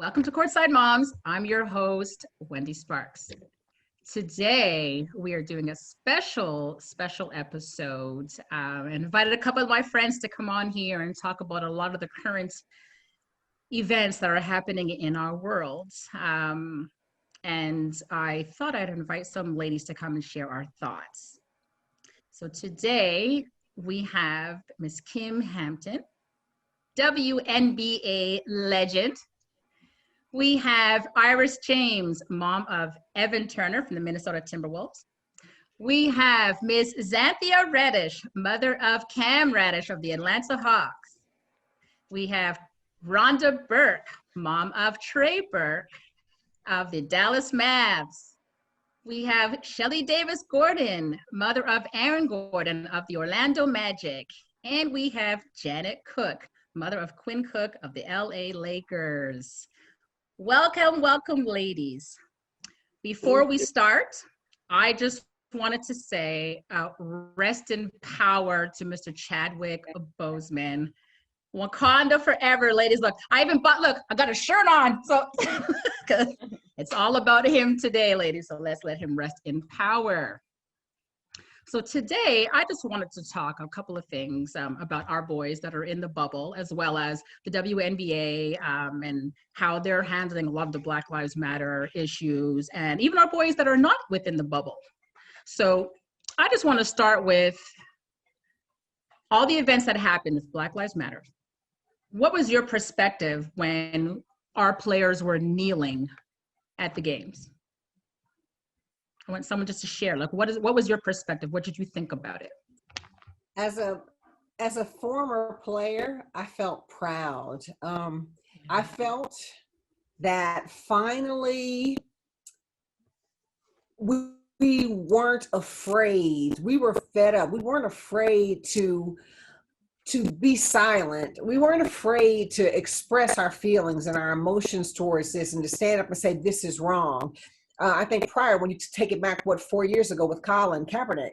Welcome to Courtside Moms. I'm your host, Wendy Sparks. Today, we are doing a special episode. I invited a couple of my friends to come on here and talk about a lot of the current events that are happening in our world. And I thought I'd invite some ladies to come and share our thoughts. So today, we have Miss Kym Hampton, WNBA legend. We have Iris James, mom of Evan Turner from the Minnesota Timberwolves. We have Miss Zanthia Reddish, mother of Cam Reddish of the Atlanta Hawks. We have Ronda Burke, mom of Trey Burke of the Dallas Mavs. We have Shelly Davis Gordon, mother of Aaron Gordon of the Orlando Magic. And we have Janet Cook, mother of Quinn Cook of the LA Lakers. Welcome, ladies. Before we start, I just wanted to say rest in power to Mr. Chadwick Boseman. Wakanda forever, ladies. Look, I got a shirt on. So it's all about him today, ladies. So let's let him rest in power. So today, I just wanted to talk a couple of things about our boys that are in the bubble, as well as the WNBA and how they're handling a lot of the Black Lives Matter issues, and even our boys that are not within the bubble. So I just want to start with all the events that happened with Black Lives Matter. What was your perspective when our players were kneeling at the games? I want someone just to share, like, what was your perspective? What did you think about it? As a former player, I felt proud. I felt that finally we weren't afraid. We were fed up. We weren't afraid to be silent. We weren't afraid to express our feelings and our emotions towards this and to stand up and say, this is wrong. I think prior, when you take it back, 4 years ago with Colin Kaepernick,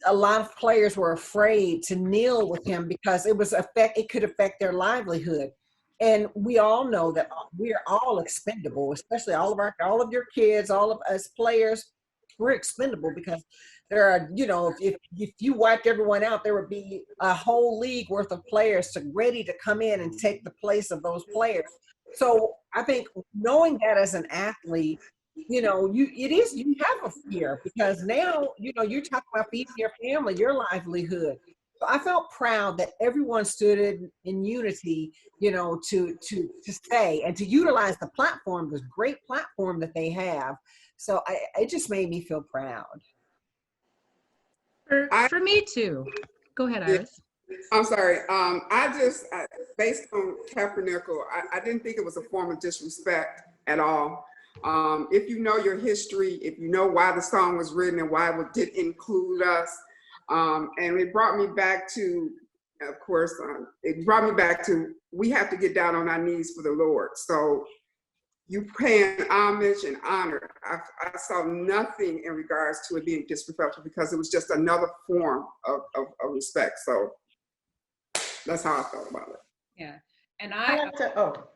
a lot of players were afraid to kneel with him because it could affect their livelihood. And we all know that we are all expendable, especially all of your kids, all of us players, we're expendable because there are, if you wiped everyone out, there would be a whole league worth of players ready to come in and take the place of those players. So I think knowing that as an athlete, you have a fear because now, you're talking about feeding your family, your livelihood. So I felt proud that everyone stood in unity, to stay and to utilize the platform, this great platform that they have. So it just made me feel proud. For me too. Go ahead, Iris. I'm sorry. Based on Kaepernick, I didn't think it was a form of disrespect at all. If you know your history, if you know why the song was written and why it did include us, and it brought me back to, of course, we have to get down on our knees for the Lord. So you paying homage and honor. I saw nothing in regards to it being disrespectful because it was just another form of respect. So that's how I felt about it. Yeah, and I felt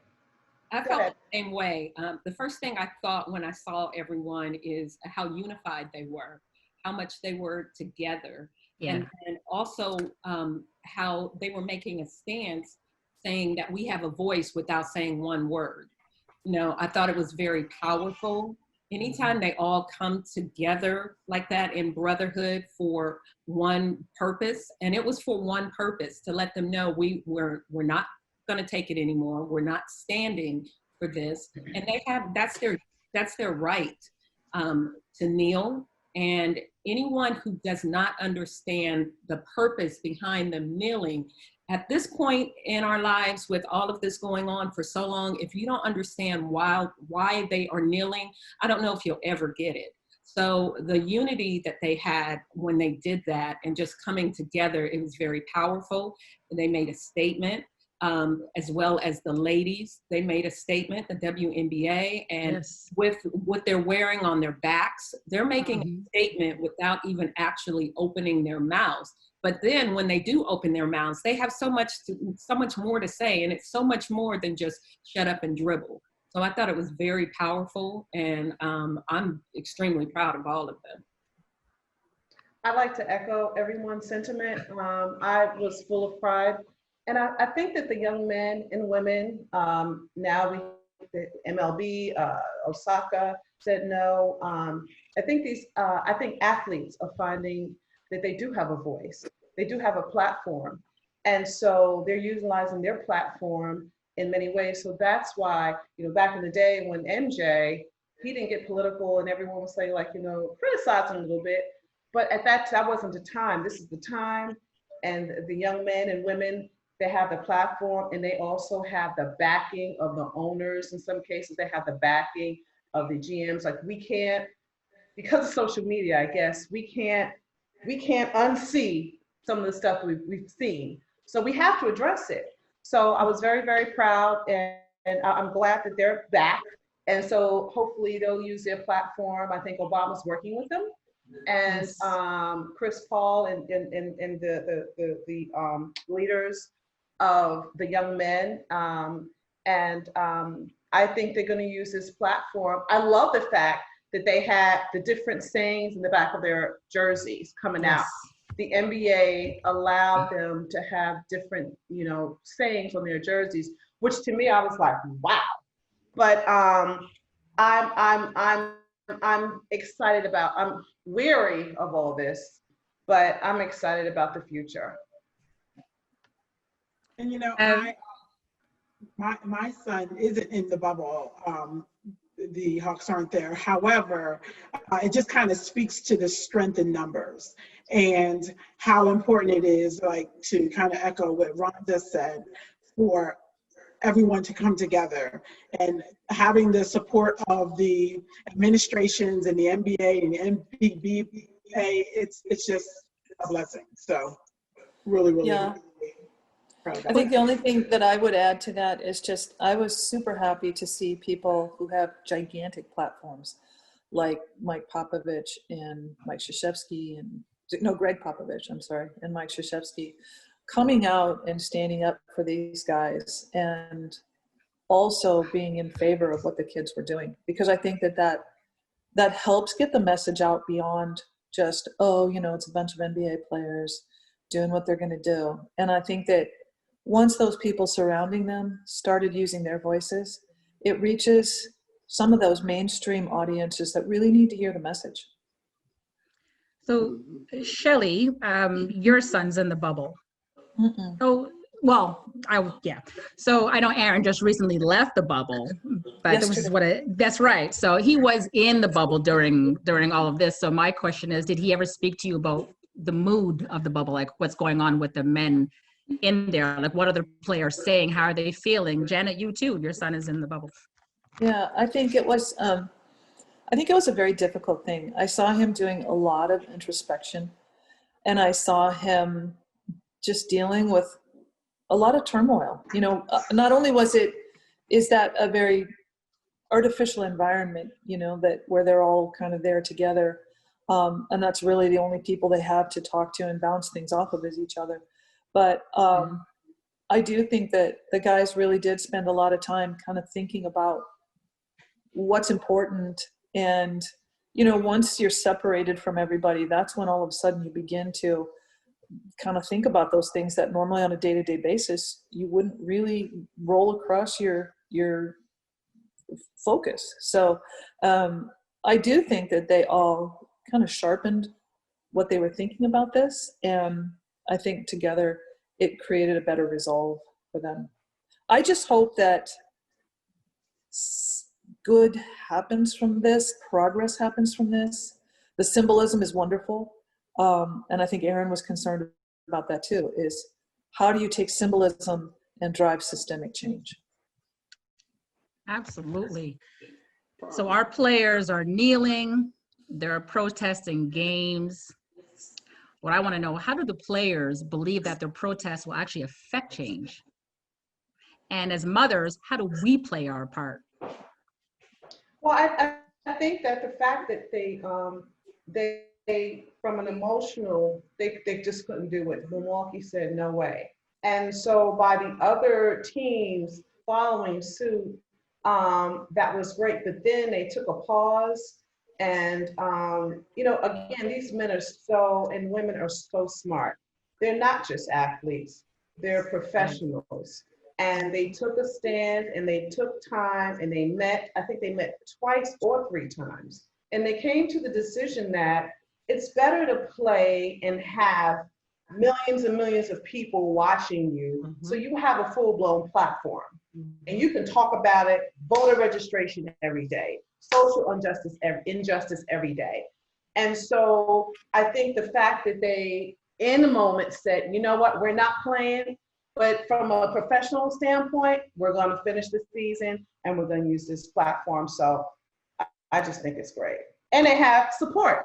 the same way. The first thing I thought when I saw everyone is how unified they were, how much they were together, and also how they were making a stance saying that we have a voice without saying one word. I thought it was very powerful. Anytime they all come together like that in brotherhood for one purpose, and it was for one purpose, to let them know we're not going to take it anymore. We're not standing for this, and that's their right to kneel. And anyone who does not understand the purpose behind them kneeling at this point in our lives, with all of this going on for so long, if you don't understand why they are kneeling, I don't know if you'll ever get it. So the unity that they had when they did that and just coming together, it was very powerful. They made a statement. As well as the ladies, they made a statement, the WNBA, and with what they're wearing on their backs, they're making a statement without even actually opening their mouths. But then when they do open their mouths, they have so much more to say, and it's so much more than just shut up and dribble. So I thought it was very powerful, and I'm extremely proud of all of them. I'd like to echo everyone's sentiment. I was full of pride. And I think that the young men and women, now the MLB, Osaka said no. I think athletes are finding that they do have a voice. They do have a platform. And so they're utilizing their platform in many ways. So that's why, back in the day when MJ, he didn't get political and everyone would say criticize him a little bit. But that wasn't the time. This is the time. And the young men and women, they have the platform, and they also have the backing of the owners. In some cases, they have the backing of the GMs. Like, we can't, because of social media, I guess, we can't unsee some of the stuff we've seen. So we have to address it. So I was very, very proud, and I'm glad that they're back. And so hopefully they'll use their platform. I think Obama's working with them. And Chris Paul and the leaders of the young men, and I think they're going to use this platform. I love the fact that they had the different sayings in the back of their jerseys coming out. The NBA allowed them to have different, sayings on their jerseys, which to me I was like, wow. But I'm excited about. I'm weary of all this, but I'm excited about the future. And my son isn't in the bubble. The Hawks aren't there. However, it just kind of speaks to the strength in numbers and how important it is, like, to kind of echo what Ronda said, for everyone to come together, and having the support of the administrations and the NBA and the NBBA, it's just a blessing. So really, Yeah. proud of I think the only thing that I would add to that is just, I was super happy to see people who have gigantic platforms like Mike Popovich and Mike Krzyzewski Greg Popovich, I'm sorry, and Mike Krzyzewski coming out and standing up for these guys, and also being in favor of what the kids were doing, because I think that helps get the message out beyond just, it's a bunch of NBA players doing what they're going to do. And I think that once those people surrounding them started using their voices, it reaches some of those mainstream audiences that really need to hear the message. So, Shelly, your son's in the bubble. Mm-mm. Oh, well, So I know Aaron just recently left the bubble, but this is that's right. So he was in the bubble during all of this. So my question is, did he ever speak to you about the mood of the bubble, like what's going on with the men in there? Like, what are the players saying? How are they feeling? Janet, you too, your son is in the bubble. Yeah, I think it was a very difficult thing. I saw him doing a lot of introspection, and I saw him just dealing with a lot of turmoil. Not only is that a very artificial environment, that where they're all kind of there together. And that's really the only people they have to talk to and bounce things off of is each other. But I do think that the guys really did spend a lot of time kind of thinking about what's important. And, once you're separated from everybody, that's when all of a sudden you begin to kind of think about those things that normally on a day-to-day basis you wouldn't really roll across your focus. So I do think that they all kind of sharpened what they were thinking about this, and I think together it created a better resolve for them. I just hope that good happens from this, progress happens from this. The symbolism is wonderful. And I think Aaron was concerned about that too, is how do you take symbolism and drive systemic change? Absolutely. So our players are kneeling, they're protesting games. What I want to know, how do the players believe that their protests will actually affect change? And as mothers, how do we play our part? Well, I think that the fact that from an emotional, they just couldn't do it. Milwaukee said no way. And so by the other teams following suit, that was great. But then they took a pause. And, you know, again, these men are so, and women are so smart. They're not just athletes, they're professionals. And they took a stand and they took time and they met, I think they met twice or 3 times. And they came to the decision that it's better to play and have millions and millions of people watching you, so you have a full-blown platform. And you can talk about it, voter registration every day, social injustice every day. And so I think the fact that they, in the moment, said, you know what, we're not playing, but from a professional standpoint, we're going to finish the season and we're going to use this platform. So I just think it's great. And they have support.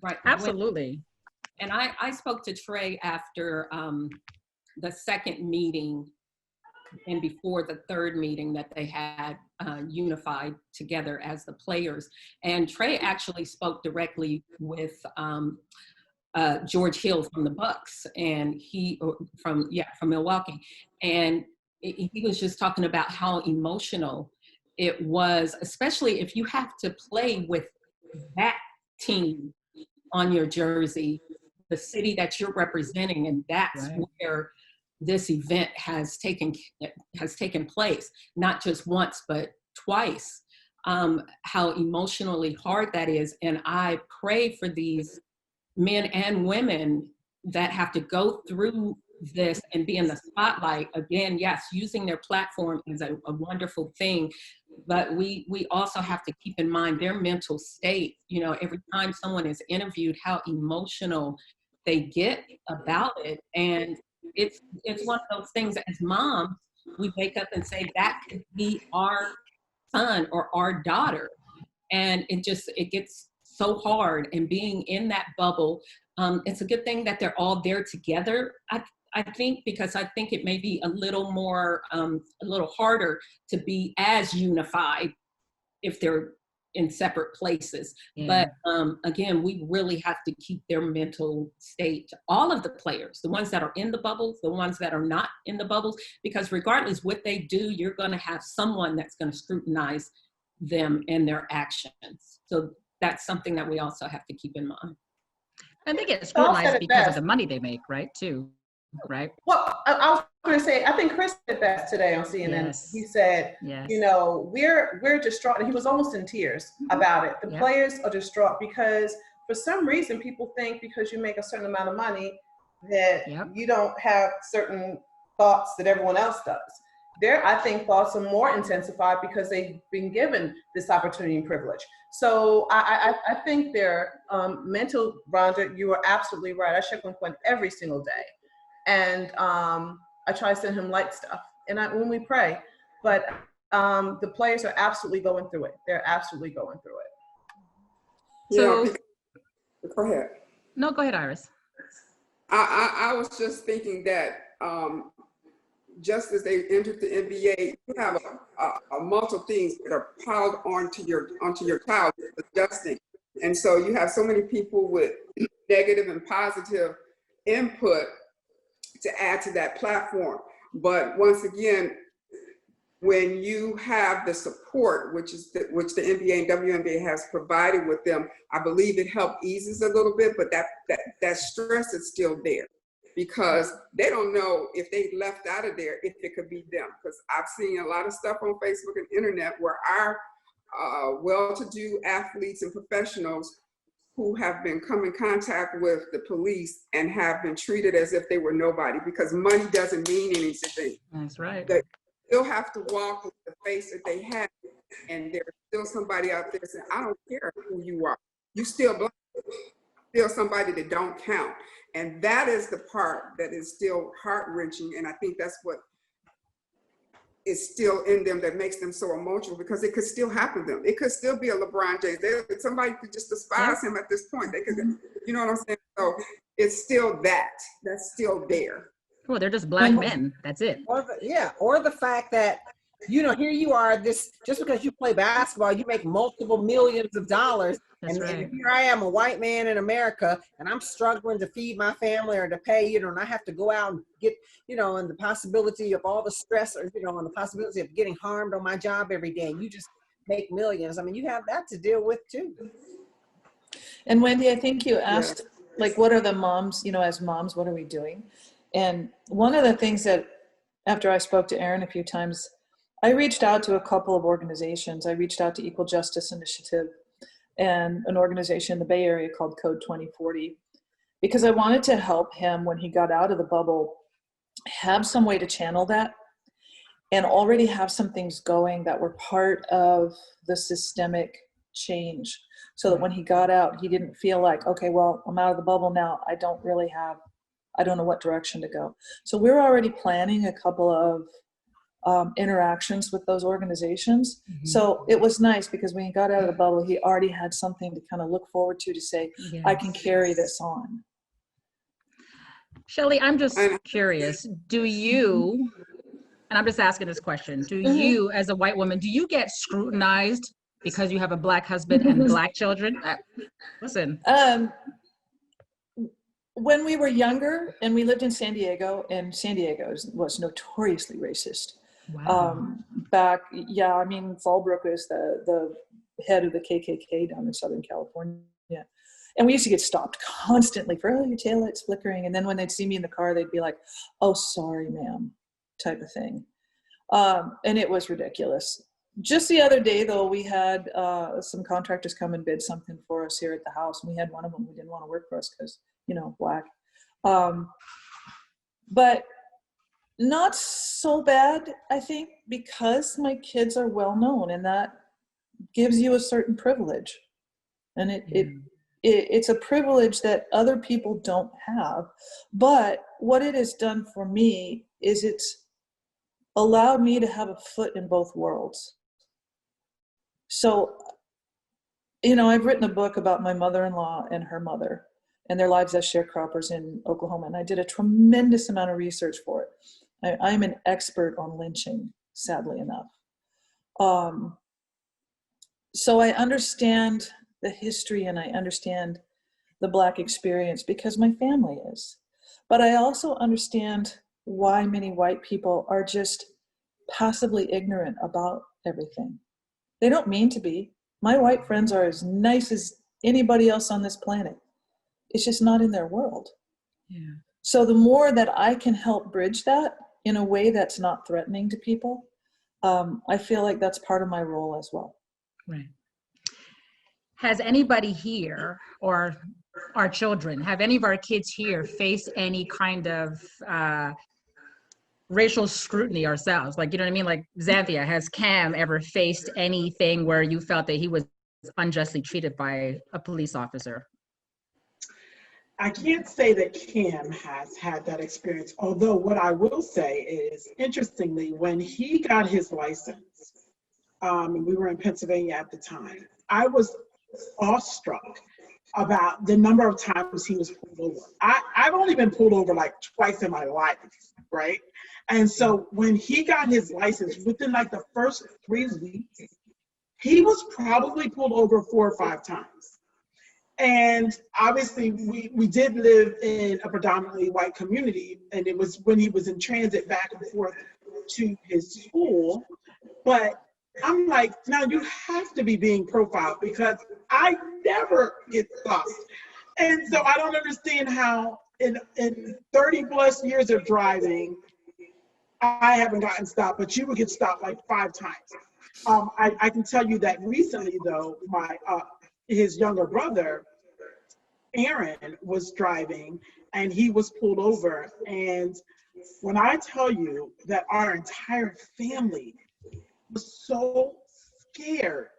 Right. Absolutely. And I spoke to Trey after the second meeting and before the third meeting that they had unified together as the players. And Trey actually spoke directly with George Hill from the Bucks, and from Milwaukee. And he was just talking about how emotional it was, especially if you have to play with that team on your jersey, the city that you're representing, and that's where this event has taken place, not just once but twice. How emotionally hard that is, and I pray for these men and women that have to go through this and be in the spotlight. Again, yes, using their platform is a wonderful thing, but we also have to keep in mind their mental state. You know, every time someone is interviewed, how emotional they get about it. And it's one of those things, as moms, we wake up and say, that could be our son or our daughter. And it gets so hard. And being in that bubble, it's a good thing that they're all there together, I think, because I think it may be a little more, a little harder to be as unified if they're in separate places. But again, we really have to keep their mental state, all of the players, the ones that are in the bubbles, the ones that are not in the bubbles, because regardless what they do, you're going to have someone that's going to scrutinize them and their actions. So that's something that we also have to keep in mind. I think it's scrutinized because of the money they make, right, too, right? Well, I was going to say, I think Chris did that today on CNN. Yes. He said, you know, we're distraught. And he was almost in tears about it. The players are distraught because for some reason people think because you make a certain amount of money that you don't have certain thoughts that everyone else does. I think thoughts are more intensified because they've been given this opportunity and privilege. So I think their mental, Rhonda, you are absolutely right. I check on Quinn every single day. And I try to send him light stuff. And when we pray, but the players are absolutely going through it. They're absolutely going through it. So, go ahead. No, go ahead, Iris. I was just thinking that just as they entered the NBA, you have a multiple things that are piled onto your child, adjusting. And so you have so many people with negative and positive input to add to that platform. But once again, when you have the support, which the NBA and WNBA has provided with them, I believe it helped eases a little bit, but that stress is still there because they don't know if they left out of there, if it could be them. Because I've seen a lot of stuff on Facebook and internet where our well-to-do athletes and professionals who have been come in contact with the police and have been treated as if they were nobody because money doesn't mean anything. That's right. They still have to walk with the face that they have, and there's still somebody out there saying, I don't care who you are. You still black, still somebody that don't count. And that is the part that is still heart-wrenching, and I think that's what is still in them that makes them so emotional because it could still happen to them. It could still be a LeBron James. Somebody could just despise him at this point. They could, you know what I'm saying? So it's still that's still there. Well, they're just black men. That's it. Or the fact that You know, here you are, this just because you play basketball, you make multiple millions of dollars. That's right. And here I am, a white man in America, and I'm struggling to feed my family or to pay, you know, and I have to go out and get, you know, and the possibility of all the stress, or, you know, and the possibility of getting harmed on my job every day. And you just make millions. I mean, you have that to deal with too. And Wendy, I think you asked, like, what are the moms, you know, as moms, what are we doing? And one of the things that, after I spoke to Erin a few times, I reached out to a couple of organizations. I reached out to Equal Justice Initiative and an organization in the Bay Area called Code 2040, because I wanted to help him when he got out of the bubble, have some way to channel that and already have some things going that were part of the systemic change, so that when he got out, he didn't feel like, okay, well, I'm out of the bubble now. I don't know what direction to go. So we're already planning a couple of interactions with those organizations. Mm-hmm. So it was nice because when he got out of the bubble, he already had something to kind of look forward to say, yes, I can carry this on. Shelly, I'm just curious, do you, and I'm just asking this question, do you, as a white woman, do you get scrutinized because you have a Black husband and Black children? Listen. When we were younger and we lived in San Diego, and San Diego was notoriously racist. Wow. I mean, Fallbrook is the head of the KKK down in Southern California. And we used to get stopped constantly for, oh, your taillight's flickering. And then when they'd see me in the car, they'd be like, oh, sorry, ma'am, type of thing. And it was ridiculous. Just the other day, though, we had some contractors come and bid something for us here at the house. And we had one of them who didn't want to work for us because, you know, Black. But not so bad, I think, because my kids are well known, and that gives you a certain privilege. And it's a privilege that other people don't have. But what it has done for me is it's allowed me to have a foot in both worlds. So, you know, I've written a book about my mother-in-law and her mother and their lives as sharecroppers in Oklahoma. And I did a tremendous amount of research for it. I'm an expert on lynching, sadly enough. So I understand the history and I understand the Black experience because my family is. But I also understand why many white people are just passively ignorant about everything. They don't mean to be. My white friends are as nice as anybody else on this planet. It's just not in their world. Yeah. So the more that I can help bridge that in a way that's not threatening to people, I feel like that's part of my role as well. Right. Has anybody here, or our children, have any of our kids here faced any kind of racial scrutiny ourselves? Like, you know what I mean? Like Zanthia, has Cam ever faced anything where you felt that he was unjustly treated by a police officer? I can't say that Cam has had that experience, although what I will say is, interestingly, when he got his license, and we were in Pennsylvania at the time, I was awestruck about the number of times he was pulled over. I've only been pulled over like twice in my life, right? And so when he got his license, within like the first 3 weeks, he was probably pulled over 4 or 5 times. And obviously we did live in a predominantly white community, and it was when he was in transit back and forth to his school. But I'm like, now you have to be being profiled because I never get stopped. And so I don't understand how in 30 plus years of driving, I haven't gotten stopped, but you would get stopped like 5 times. I can tell you that recently though, his younger brother, Aaron, was driving and he was pulled over. And when I tell you that our entire family was so scared,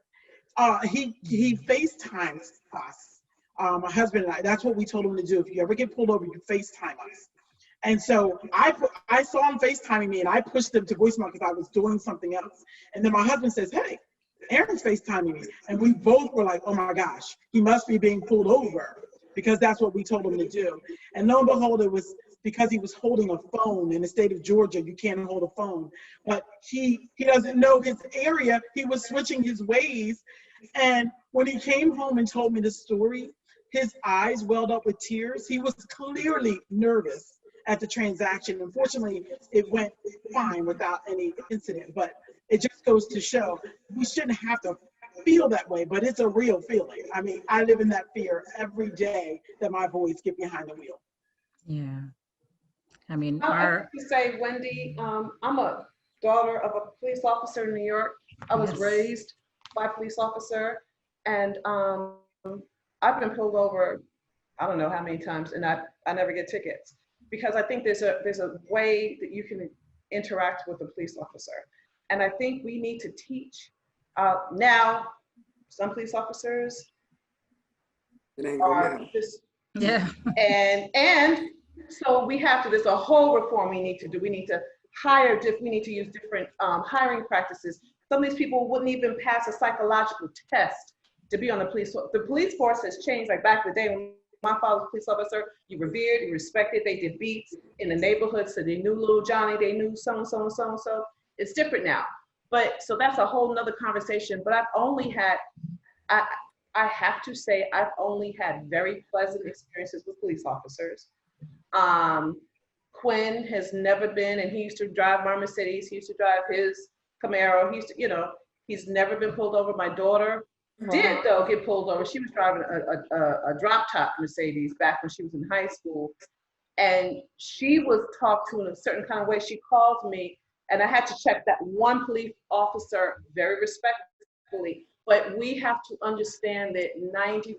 he FaceTimes us, my husband and I. That's what we told him to do. If you ever get pulled over, you FaceTime us. And so I saw him FaceTiming me and I pushed him to voicemail because I was doing something else. And then my husband says, hey, Aaron's FaceTiming me. And we both were like, oh my gosh, he must be being pulled over because that's what we told him to do. And lo and behold, it was because he was holding a phone. In the state of Georgia, you can't hold a phone. But he doesn't know his area. He was switching his ways. And when he came home and told me the story, his eyes welled up with tears. He was clearly nervous at the transaction. Unfortunately, it went fine without any incident, but it just goes to show we shouldn't have to feel that way, but it's a real feeling. I mean, I live in that fear every day that my boys get behind the wheel. Yeah. I mean, I have to say, Wendy, I'm a daughter of a police officer in New York. I was raised by a police officer, and I've been pulled over, I don't know how many times, and I never get tickets, because I think there's a way that you can interact with a police officer. And I think we need to teach now, some police officers are just, and so we have to, there's a whole reform we need to do. We need to hire, we need to use different hiring practices. Some of these people wouldn't even pass a psychological test to be on the police force. The police force has changed. Like back in the day when my father was a police officer, you revered, you respected, they did beats in the neighborhood, so they knew little Johnny, they knew so-and-so and so-and-so. It's different now. But so that's a whole nother conversation. But I've only had, I have to say, I've only had very pleasant experiences with police officers. Quinn has never been, and he used to drive my Mercedes, he used to drive his Camaro, he used to, you know, he's never been pulled over. My daughter did though get pulled over. She was driving a drop top Mercedes back when she was in high school. And she was talked to in a certain kind of way. She called me, and I had to check that one police officer very respectfully. But we have to understand that 90%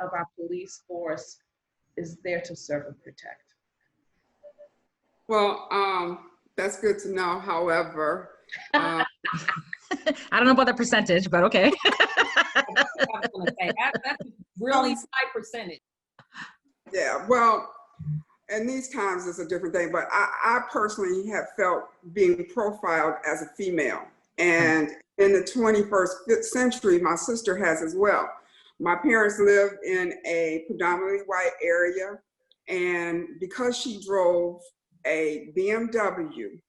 of our police force is there to serve and protect. Well, that's good to know. However, I don't know about the percentage, but okay. I was gonna say, that's a really high percentage. Yeah, well, and these times it's a different thing, but I personally have felt being profiled as a female. And in the 21st century, my sister has as well. My parents lived in a predominantly white area, and because she drove a BMW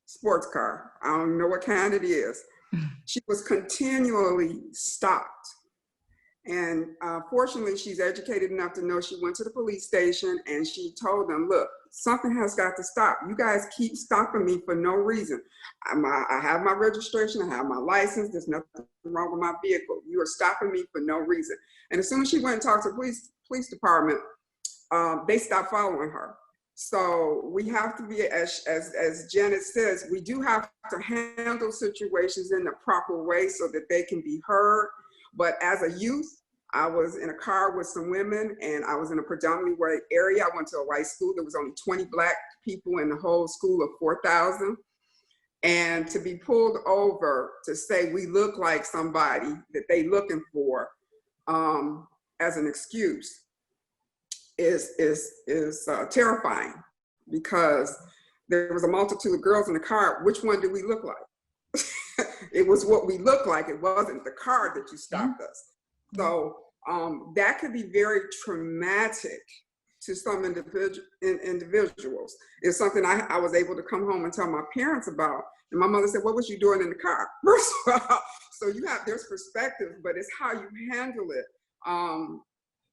sports car, I don't know what kind it is, she was continually stopped. And fortunately, she's educated enough to know. She went to the police station and she told them, look, something has got to stop. You guys keep stopping me for no reason. I have my registration, I have my license, there's nothing wrong with my vehicle. You are stopping me for no reason. And as soon as she went and talked to the police department, they stopped following her. So we have to be, as Janet says, we do have to handle situations in the proper way so that they can be heard. But as a youth, I was in a car with some women, and I was in a predominantly white area. I went to a white school. There was only 20 Black people in the whole school of 4,000. And to be pulled over to say we look like somebody that they looking for as an excuse is terrifying, because there was a multitude of girls in the car. Which one do we look like? It was what we look like. It wasn't the car that you stopped us. So that could be very traumatic to some individuals. It's something I was able to come home and tell my parents about. And my mother said, what was you doing in the car? First of all, so there's perspective, but it's how you handle it,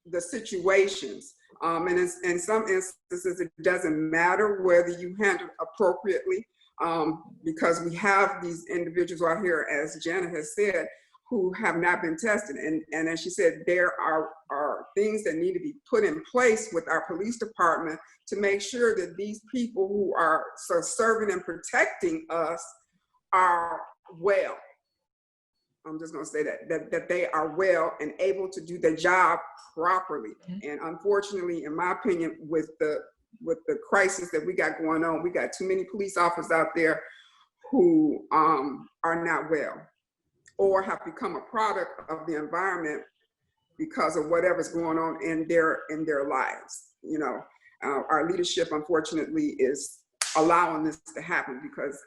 the situations. And in some instances, it doesn't matter whether you handle appropriately, because we have these individuals out here, as Janet has said, who have not been tested. And as she said, there are things that need to be put in place with our police department to make sure that these people who are serving and protecting us are well. I'm just gonna say that they are well and able to do their job properly. And unfortunately, in my opinion, with the crisis that we got going on, we got too many police officers out there who are not well, or have become a product of the environment because of whatever's going on in their lives. You know, our leadership, unfortunately, is allowing this to happen, because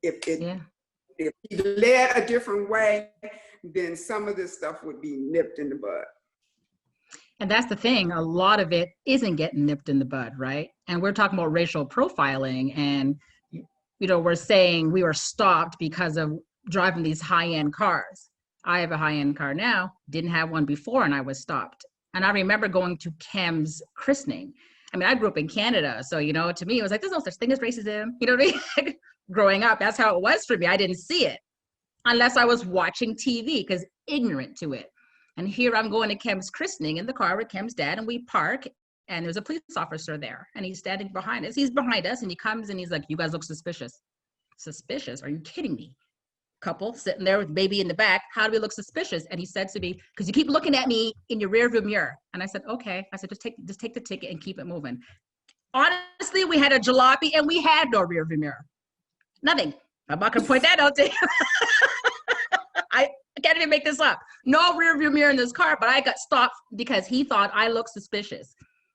if he led a different way, then some of this stuff would be nipped in the bud. And that's the thing, a lot of it isn't getting nipped in the bud, right? and we're talking about racial profiling, and we're saying we were stopped because of driving these high-end cars. I have a high-end car now, didn't have one before, and I was stopped. And I remember going to Kym's christening. I mean, I grew up in Canada, so, to me, it was like, there's no such thing as racism. You know what I mean? Growing up, that's how it was for me. I didn't see it unless I was watching TV, because ignorant to it. And here I'm going to Kym's christening in the car with Kym's dad, and we park, and there's a police officer there, and he's standing behind us. He's behind us, and he comes and he's like, you guys look suspicious. Suspicious? Are you kidding me? Couple sitting there with baby in the back. How do we look suspicious? And he said to me, because you keep looking at me in your rearview mirror. And I said, okay. I said, just take the ticket and keep it moving. Honestly, we had a jalopy and we had no rearview mirror. Nothing. I'm not gonna point that out to you. I can't even make this up. No rearview mirror in this car, but I got stopped because he thought I looked suspicious.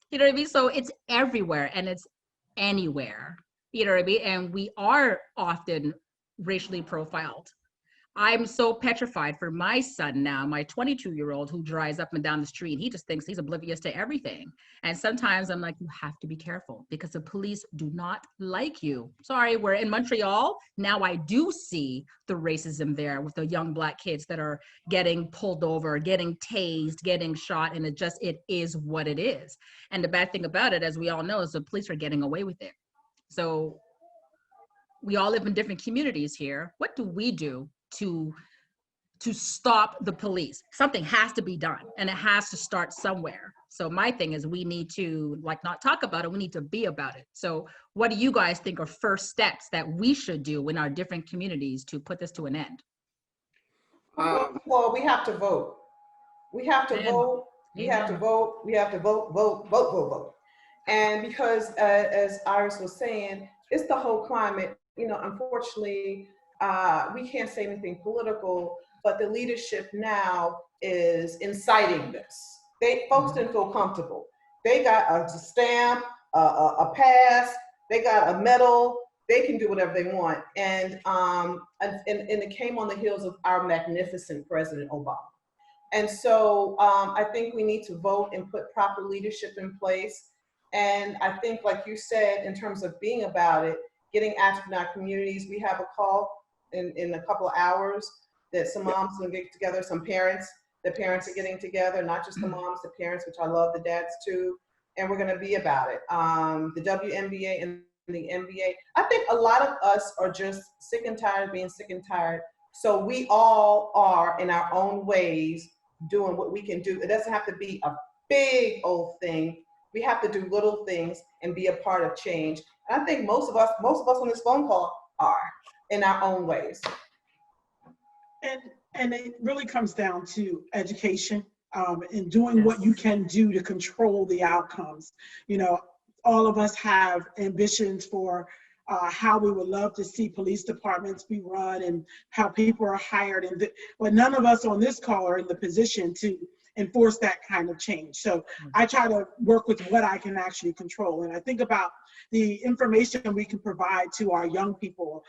You know what I mean? So it's everywhere and it's anywhere. You know what I mean? And we are often racially profiled. I'm so petrified for my son now, my 22-year-old who drives up and down the street. He just thinks he's oblivious to everything. And sometimes I'm like, you have to be careful because the police do not like you. Sorry, we're in Montreal. Now I do see the racism there with the young Black kids that are getting pulled over, getting tased, getting shot. And it is what it is. And the bad thing about it, as we all know, is the police are getting away with it. So we all live in different communities here. What do we do to stop the police? Something has to be done, and it has to start somewhere. So my thing is we need to not talk about it, we need to be about it. So what do you guys think are first steps that we should do in our different communities to put this to an end? Well, we have to vote. We have to vote. We have to vote. We have to vote. And because as Iris was saying, it's the whole climate. Unfortunately, we can't say anything political, but the leadership now is inciting this. Folks didn't feel comfortable. They got a stamp, a pass, they got a medal, they can do whatever they want. And it came on the heels of our magnificent President Obama. And so I think we need to vote and put proper leadership in place. And I think, like you said, in terms of being about it, getting active in our communities, we have a call in a couple of hours that some moms will get together, some parents. The parents are getting together, not just the moms, the parents, which I love, the dads too. And we're going to be about it. The WNBA and the NBA. I think a lot of us are just sick and tired of being sick and tired. So we all are in our own ways doing what we can do. It doesn't have to be a big old thing. We have to do little things and be a part of change. And I think most of us on this phone call are in our own ways. And it really comes down to education and doing what you can do to control the outcomes. All of us have ambitions for how we would love to see police departments be run and how people are hired. But none of us on this call are in the position to enforce that kind of change. So I try to work with what I can actually control. And I think about the information we can provide to our young people.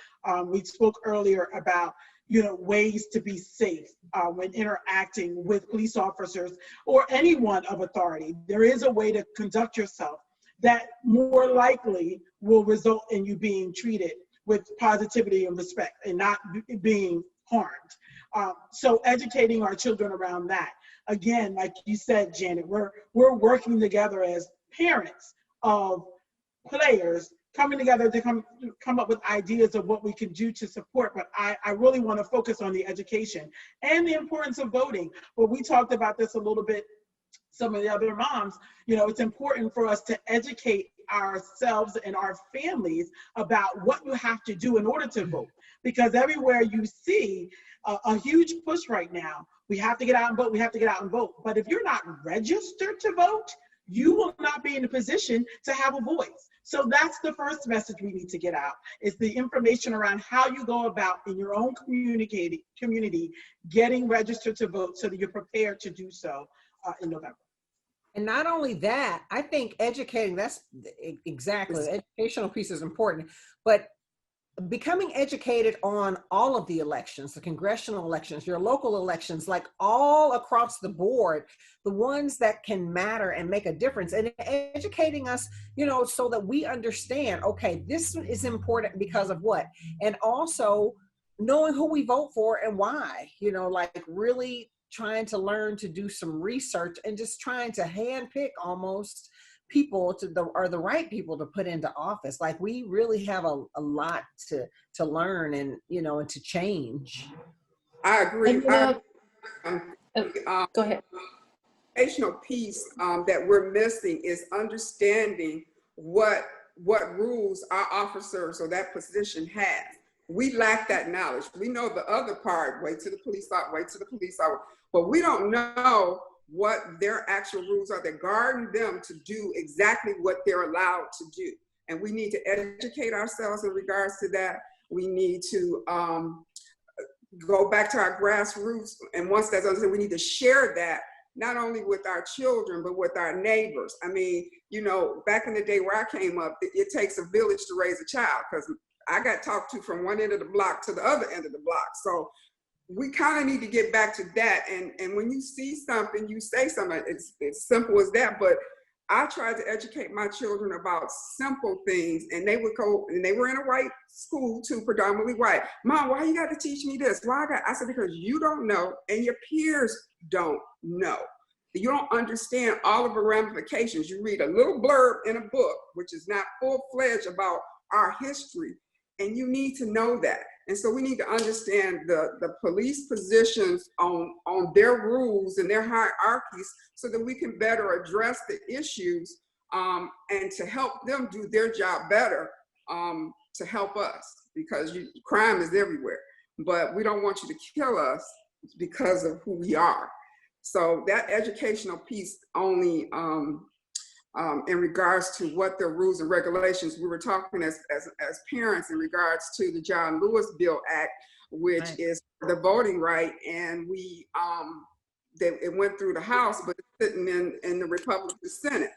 We spoke earlier about ways to be safe when interacting with police officers or anyone of authority. There is a way to conduct yourself that more likely will result in you being treated with positivity and respect and not being harmed. So educating our children around that. Again, like you said, Janet, we're working together as parents of players, coming together to come up with ideas of what we can do to support. But I really want to focus on the education and the importance of voting. But we talked about this a little bit, some of the other moms. It's important for us to educate ourselves and our families about what you have to do in order to vote. Because everywhere you see a huge push right now, we have to get out and vote, we have to get out and vote. But if you're not registered to vote, you will not be in a position to have a voice. So that's the first message we need to get out, is the information around how you go about in your own community, getting registered to vote so that you're prepared to do so in November. And not only that, I think educating, that's exactly, the educational piece is important, but becoming educated on all of the elections, the congressional elections, your local elections, like all across the board, the ones that can matter and make a difference, and educating us, so that we understand, okay, this is important because of what, and also knowing who we vote for and why, like really trying to learn to do some research and just trying to handpick almost people the right people to put into office. Like we really have a lot to learn and and to change. I agree. And, go ahead. Educational piece that we're missing is understanding what rules our officers or that position has. We lack that knowledge. We know the other part, wait till the police stop, but we don't know what their actual rules are that guard them to do exactly what they're allowed to do. And we need to educate ourselves in regards to that. We need to go back to our grassroots. And once that's understood, we need to share that not only with our children, but with our neighbors. I mean, back in the day where I came up, it takes a village to raise a child, because I got talked to from one end of the block to the other end of the block. So we kind of need to get back to that. And when you see something, you say something. It's simple as that. But I tried to educate my children about simple things, and they would go, and they were in a white school too, predominantly white. Mom, why you got to teach me this? I said, because you don't know, and your peers don't know. You don't understand all of the ramifications. You read a little blurb in a book, which is not full-fledged about our history, and you need to know that. And so we need to understand the police positions on their rules and their hierarchies so that we can better address the issues and to help them do their job better, to help us, because crime is everywhere. But we don't want you to kill us because of who we are. So that educational piece only in regards to what the rules and regulations, we were talking as parents in regards to the John Lewis Bill Act, which right. is the voting right, and it went through the House, but it's sitting in the Republican Senate.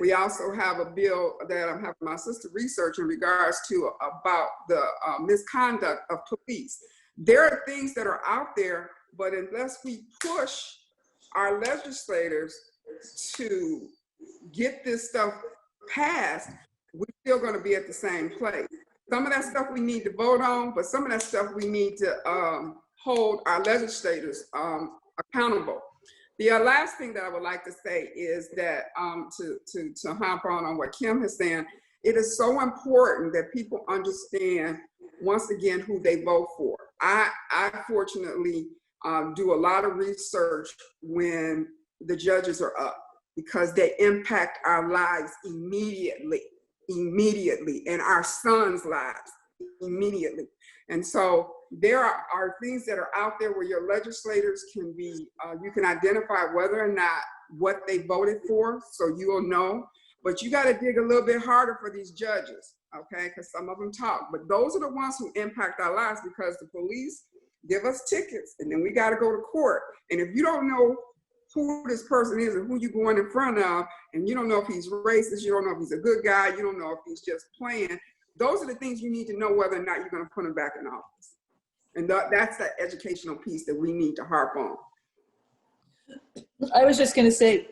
We also have a bill that I'm having my sister research in regards to about the misconduct of police. There are things that are out there, but unless we push our legislators to get this stuff passed, we're still going to be at the same place. Some of that stuff we need to vote on, but some of that stuff we need to hold our legislators accountable. The last thing that I would like to say is that to hop on what Kym has said, it is so important that people understand, once again, who they vote for. I fortunately do a lot of research when the judges are up, because they impact our lives immediately, and our sons' lives immediately. And so there are things that are out there where your legislators can be, you can identify whether or not what they voted for, so you will know. But you got to dig a little bit harder for these judges, okay? Because some of them talk. But those are the ones who impact our lives, because the police give us tickets, and then we got to go to court. And if you don't know who this person is and who you're going in front of, and you don't know if he's racist, you don't know if he's a good guy, you don't know if he's just playing, those are the things you need to know whether or not you're going to put him back in office. And that's the educational piece that we need to harp on. I was just going to say,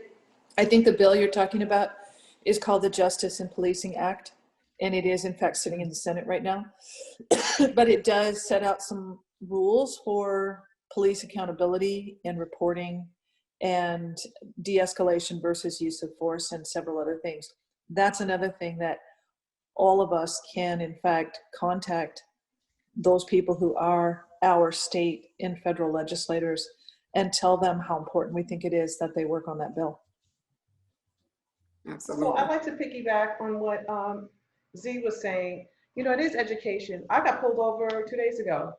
I think the bill you're talking about is called the Justice and Policing Act, and it is in fact sitting in the Senate right now. But it does set out some rules for police accountability and reporting and de-escalation versus use of force and several other things. That's another thing that all of us can, in fact, contact those people who are our state and federal legislators and tell them how important we think it is that they work on that bill. Absolutely. So I'd like to piggyback on what Z was saying. It is education. I got pulled over 2 days ago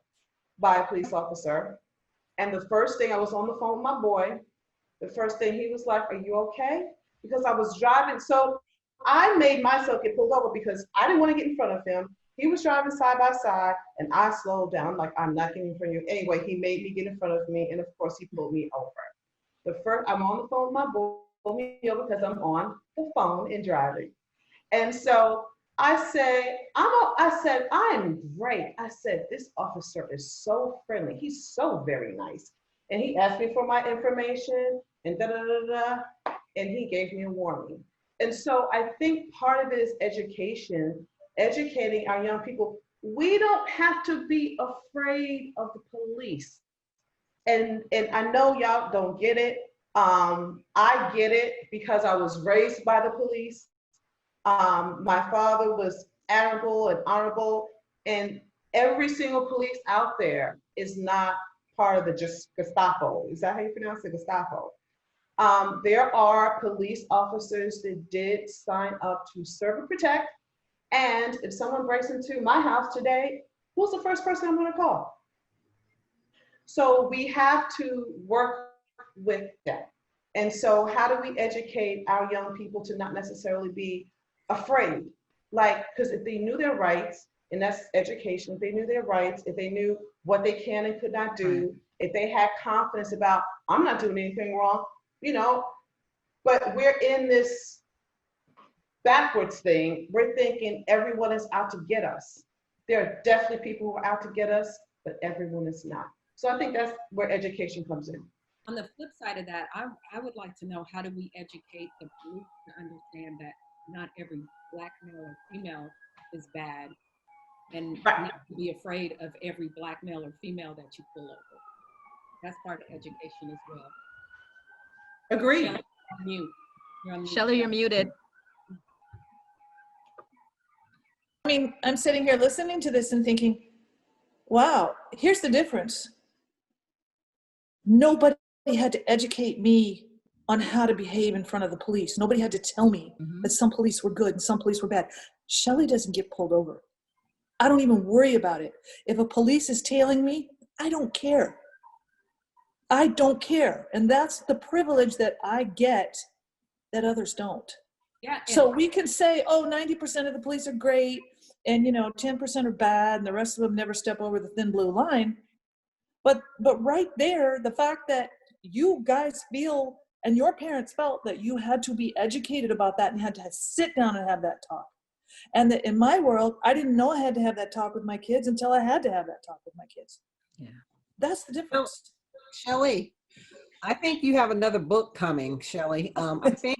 by a police officer. And the first thing, I was on the phone with my boy. The first thing he was like, "Are you okay?" Because I was driving. So I made myself get pulled over because I didn't want to get in front of him. He was driving side by side and I slowed down, like, I'm not getting in front of you. Anyway, he made me get in front of me. And of course he pulled me over. I'm on the phone with my boy, pulled me over because I'm on the phone and driving. And so I said, I am great. I said, this officer is so friendly. He's so very nice. And he asked me for my information and da da da da, and he gave me a warning. And so I think part of it is education, educating our young people. We don't have to be afraid of the police. And I know y'all don't get it. I get it because I was raised by the police. My father was admirable and honorable, and every single police out there is not part of the Gestapo. Is that how you pronounce it, Gestapo? There are police officers that did sign up to serve and protect, and if someone breaks into my house today, who's the first person I'm gonna call? So we have to work with that. And so how do we educate our young people to not necessarily be afraid? Like, because if they knew their rights, and that's education, if they knew their rights, if they knew what they can and could not do, if they had confidence about, I'm not doing anything wrong, you know, but we're in this backwards thing. We're thinking everyone is out to get us. There are definitely people who are out to get us, but everyone is not. So I think that's where education comes in. On the flip side of that, I would like to know, how do we educate the police to understand that not every Black male or female is bad, and not to be afraid of every Black male or female that you pull over. That's part of education as well. Agreed. Shelly, you're on mute. Shelly, you're muted. I mean, I'm sitting here listening to this and thinking, wow, here's the difference. Nobody had to educate me on how to behave in front of the police. Nobody had to tell me that some police were good and some police were bad. Shelly doesn't get pulled over. I don't even worry about it. If a police is tailing me, I don't care. I don't care. And that's the privilege that I get that others don't. Yeah. So we can say, oh, 90% of the police are great, and 10% are bad, and the rest of them never step over the thin blue line. But right there, the fact that you guys feel, and your parents felt, that you had to be educated about that and had to sit down and have that talk. And that in my world, I didn't know I had to have that talk with my kids until I had to have that talk with my kids. Yeah. That's the difference. Shelly, I think you have another book coming, Shelly. I think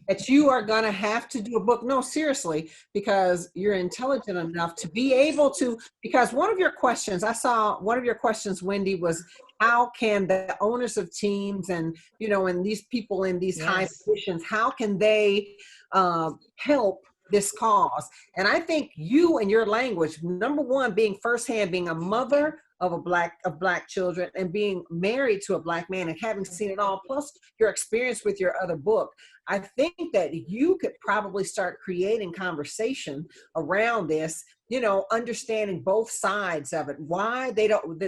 that you are going to have to do a book. No, seriously, because you're intelligent enough to be able to, because one of your questions, I saw one of your questions, Wendy, was how can the owners of teams and, and these people in these high positions, how can they help this cause? And I think you and your language, number one, being firsthand, being a mother of black children and being married to a Black man and having seen it all, plus your experience with your other book, I think that you could probably start creating conversation around this, understanding both sides of it, why they don't,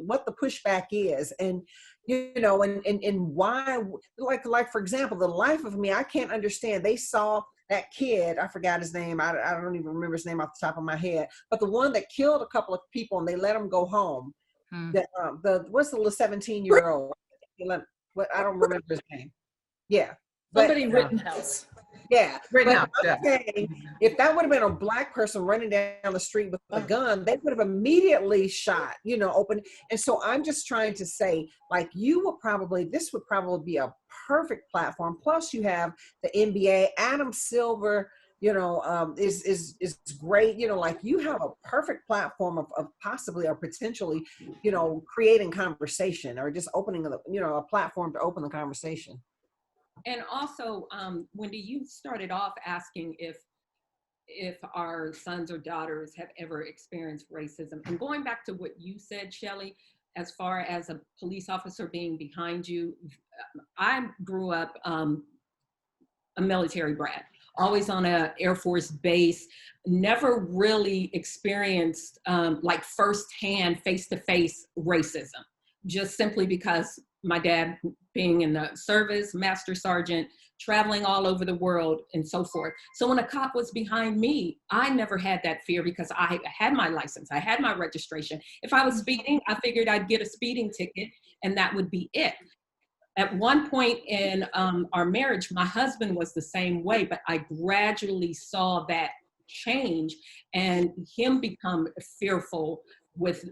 what the pushback is, and and why, like for example, The Life of Me, I can't understand. They saw that kid, I forgot his name, I don't even remember his name off the top of my head, but the one that killed a couple of people and they let him go home. What's the 17-year-old? I don't remember his name. Yeah. Somebody Rittenhouse. Yeah. Rittenhouse. If that would have been a Black person running down the street with a gun, they would have immediately shot, open. And so I'm just trying to say, like, this would probably be a perfect platform. Plus you have the NBA, Adam Silver, is great. Like, you have a perfect platform of possibly or potentially, creating conversation or just opening a platform to open the conversation. And also, Wendy, you started off asking if our sons or daughters have ever experienced racism. And going back to what you said, Shelly, as far as a police officer being behind you, I grew up a military brat, always on an Air Force base, never really experienced like firsthand, face-to-face racism, just simply because my dad being in the service, master sergeant, traveling all over the world and so forth. So when a cop was behind me, I never had that fear because I had my license, I had my registration. If I was speeding, I figured I'd get a speeding ticket and that would be it. At one point in our marriage, my husband was the same way, but I gradually saw that change and him become fearful with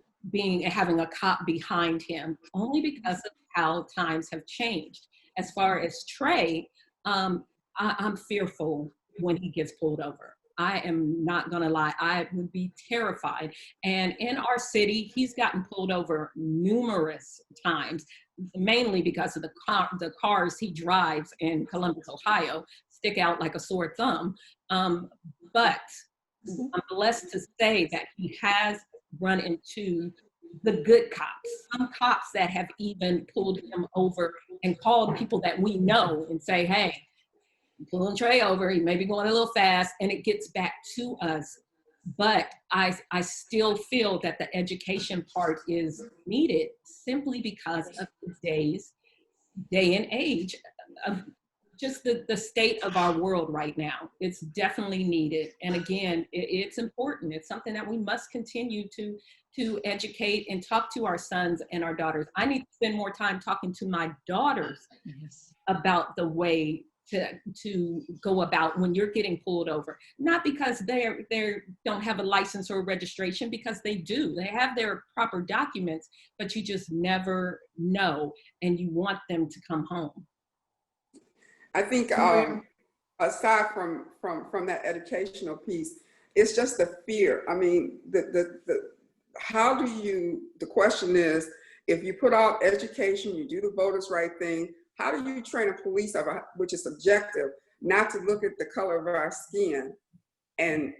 having a cop behind him, only because of how times have changed. As far as Trey, I'm fearful when he gets pulled over. I am not gonna lie, I would be terrified. And in our city, he's gotten pulled over numerous times, mainly because of the cars he drives in Columbus, Ohio, stick out like a sore thumb. But I'm blessed to say that he has run into the good cops, some cops that have even pulled him over and called people that we know and say, hey, pulling Trey over, he may be going a little fast, and it gets back to us. But I still feel that the education part is needed simply because of today's day and age of just the state of our world right now. It's definitely needed. And again, it's important. It's something that we must continue to educate and talk to our sons and our daughters. I need to spend more time talking to my daughters about the way to go about when you're getting pulled over. Not because they don't have a license or registration, because they do. They have their proper documents, but you just never know, and you want them to come home. I think aside from that educational piece, it's just the fear. I mean, the question is, if you put out education, you do the voters' right thing, how do you train a police officer, which is subjective, not to look at the color of our skin and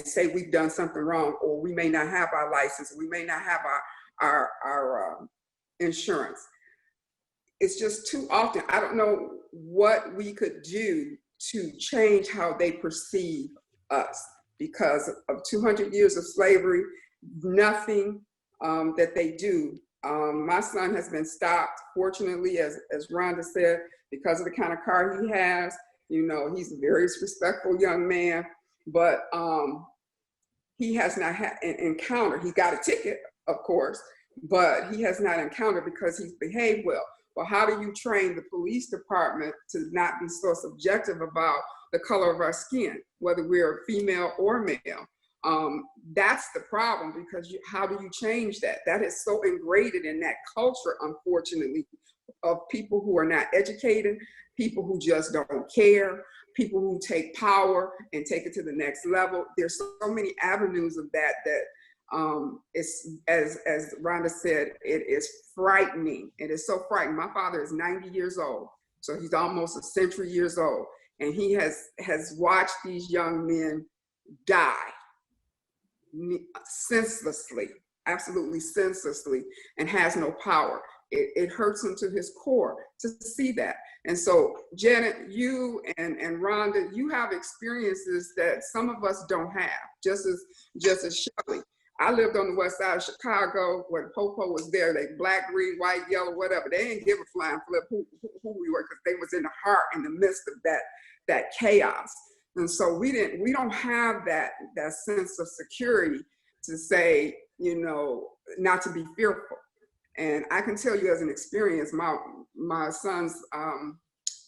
say we've done something wrong, or we may not have our license, we may not have our insurance. It's just too often. I don't know what we could do to change how they perceive us because of 200 years of slavery, nothing that they do. My son has been stopped, fortunately, as Rhonda said, because of the kind of car he has. You know, he's a very respectful young man, but he has not had an encounter. He got a ticket, of course, but he has not encountered because he's behaved well. Well, how do you train the police department to not be so subjective about the color of our skin, whether we're female or male? That's the problem, because how do you change that? That is so ingrained in that culture, unfortunately, of people who are not educated, people who just don't care, people who take power and take it to the next level. There's so many avenues of that it's, as Rhonda said, it is frightening. It is so frightening. My father is 90 years old, so he's almost a century years old, and he has watched these young men die senselessly, absolutely senselessly, and has no power. It hurts him to his core to see that. And so, Janet, you and Rhonda, you have experiences that some of us don't have, just as Shelly. I lived on the west side of Chicago when Popo was there. They black, green, white, yellow, whatever. They didn't give a flying flip who we were, because they was in the heart, in the midst of that chaos. And so we don't have that sense of security to say, you know, not to be fearful. And I can tell you as an experience, my son's,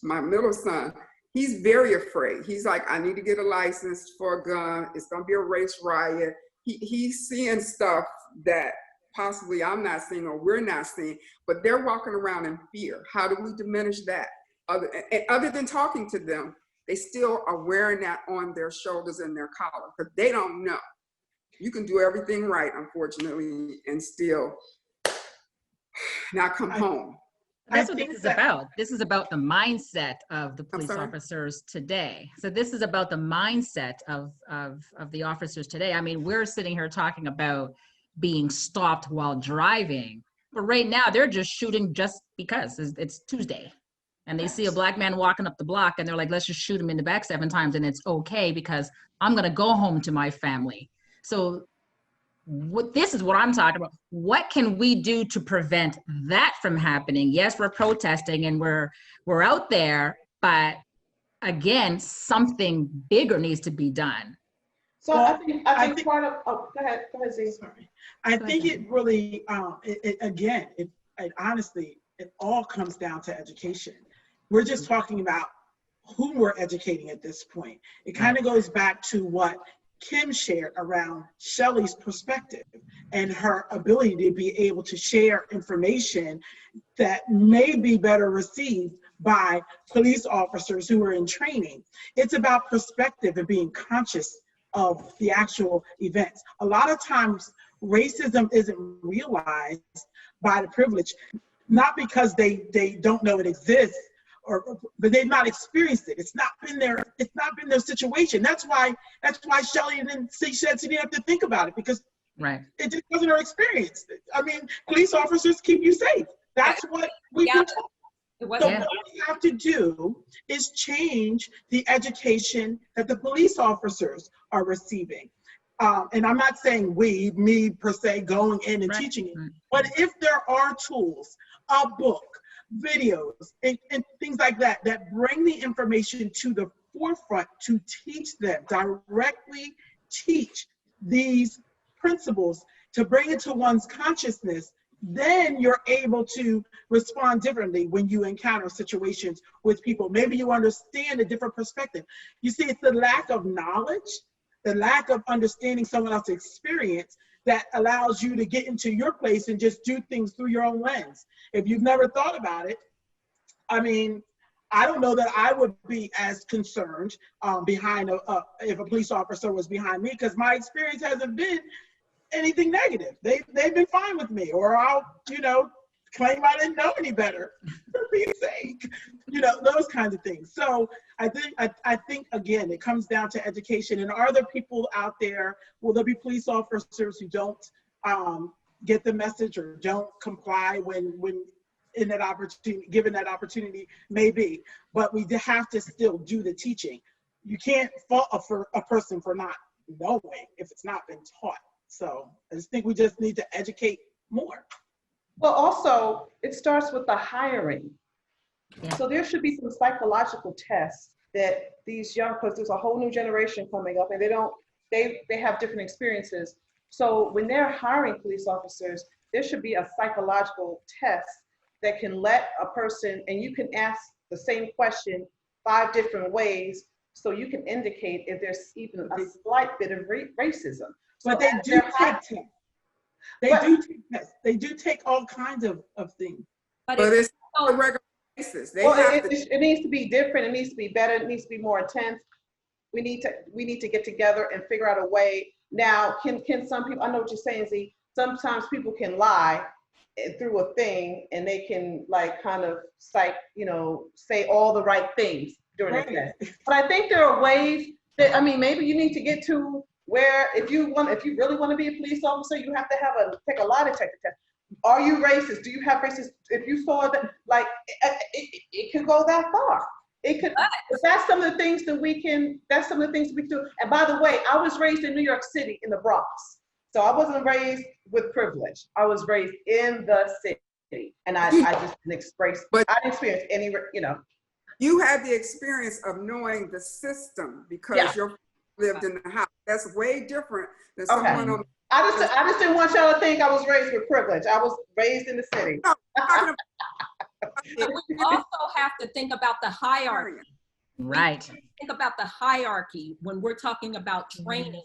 my middle son, he's very afraid. He's like, I need to get a license for a gun. It's gonna be a race riot. He's seeing stuff that possibly I'm not seeing or we're not seeing, but they're walking around in fear. How do we diminish that? Other than talking to them, they still are wearing that on their shoulders and their collar, because they don't know. You can do everything right, unfortunately, and still not come home. That's what this is about. This is about the mindset of the police officers today. So this is about the mindset of the officers today. I mean, we're sitting here talking about being stopped while driving, but right now they're just shooting just because it's Tuesday, and they see a black man walking up the block, and they're like, let's just shoot him in the back 7 times, and it's okay because I'm gonna go home to my family. So this is what I'm talking about. What can we do to prevent that from happening? Yes, we're protesting and we're out there, but again, something bigger needs to be done. So well, I think part of, go ahead, Z. Sorry. I think it really, it honestly, it all comes down to education. We're just talking about whom we're educating at this point. It kind of goes back to what Kym shared around Shelly's perspective and her ability to be able to share information that may be better received by police officers who are in training. It's about perspective and being conscious of the actual events. A lot of times, racism isn't realized by the privileged, not because they don't know it exists, but they've not experienced it. It's not been their situation. That's why Shelly said she didn't have to think about it, because it just wasn't her experience. I mean, police officers keep you safe. That's what we've been told. So what we have to do is change the education that the police officers are receiving. And I'm not saying me per se, going in and teaching it, but if there are tools, a book, videos, and things like that, that bring the information to the forefront to teach them, directly teach these principles, to bring it to one's consciousness, then you're able to respond differently when you encounter situations with people. Maybe you understand a different perspective. You see, it's the lack of knowledge, the lack of understanding someone else's experience that allows you to get into your place and just do things through your own lens. If you've never thought about it, I mean, I don't know that I would be as concerned behind if a police officer was behind me, because my experience hasn't been anything negative. They've been fine with me, or I'll, claim I didn't know any better, for Pete's sake, those kinds of things. So I think again, it comes down to education. And are there people out there, will there be police officers who don't get the message or don't comply when in that opportunity, given that opportunity? Maybe, but we have to still do the teaching. You can't fault a person for not knowing if it's not been taught. So I just think we just need to educate more. Well, also, it starts with the hiring. Yeah. So there should be some psychological tests that these young, because there's a whole new generation coming up, and they have different experiences. So when they're hiring police officers, there should be a psychological test that can let a person, and you can ask the same question 5 different ways, so you can indicate if there's even a slight bit of racism. But they do take tests. They do take all kinds of things. But it's on a regular basis. It needs to be different. It needs to be better. It needs to be more intense. We need to get together and figure out a way. Now, can some people? I know what you're saying, Z. Sometimes people can lie through a thing, and they can kind of say all the right things during the test. But I think there are ways that maybe you need to get to where if you really want to be a police officer, you have to take a lie detector test. Are you racist? Do you have racist? If you saw that, it could go that far. It could. That's some of the things that we can. That's some of the things we can do. And by the way, I was raised in New York City in the Bronx, so I wasn't raised with privilege. I was raised in the city, and I just didn't experience. But I didn't experience any. You had the experience of knowing the system because you lived in the house. That's way different than someone on. I just didn't want y'all to think I was raised with privilege. I was raised in the city. We also have to think about the hierarchy. Right. Think about the hierarchy when we're talking about training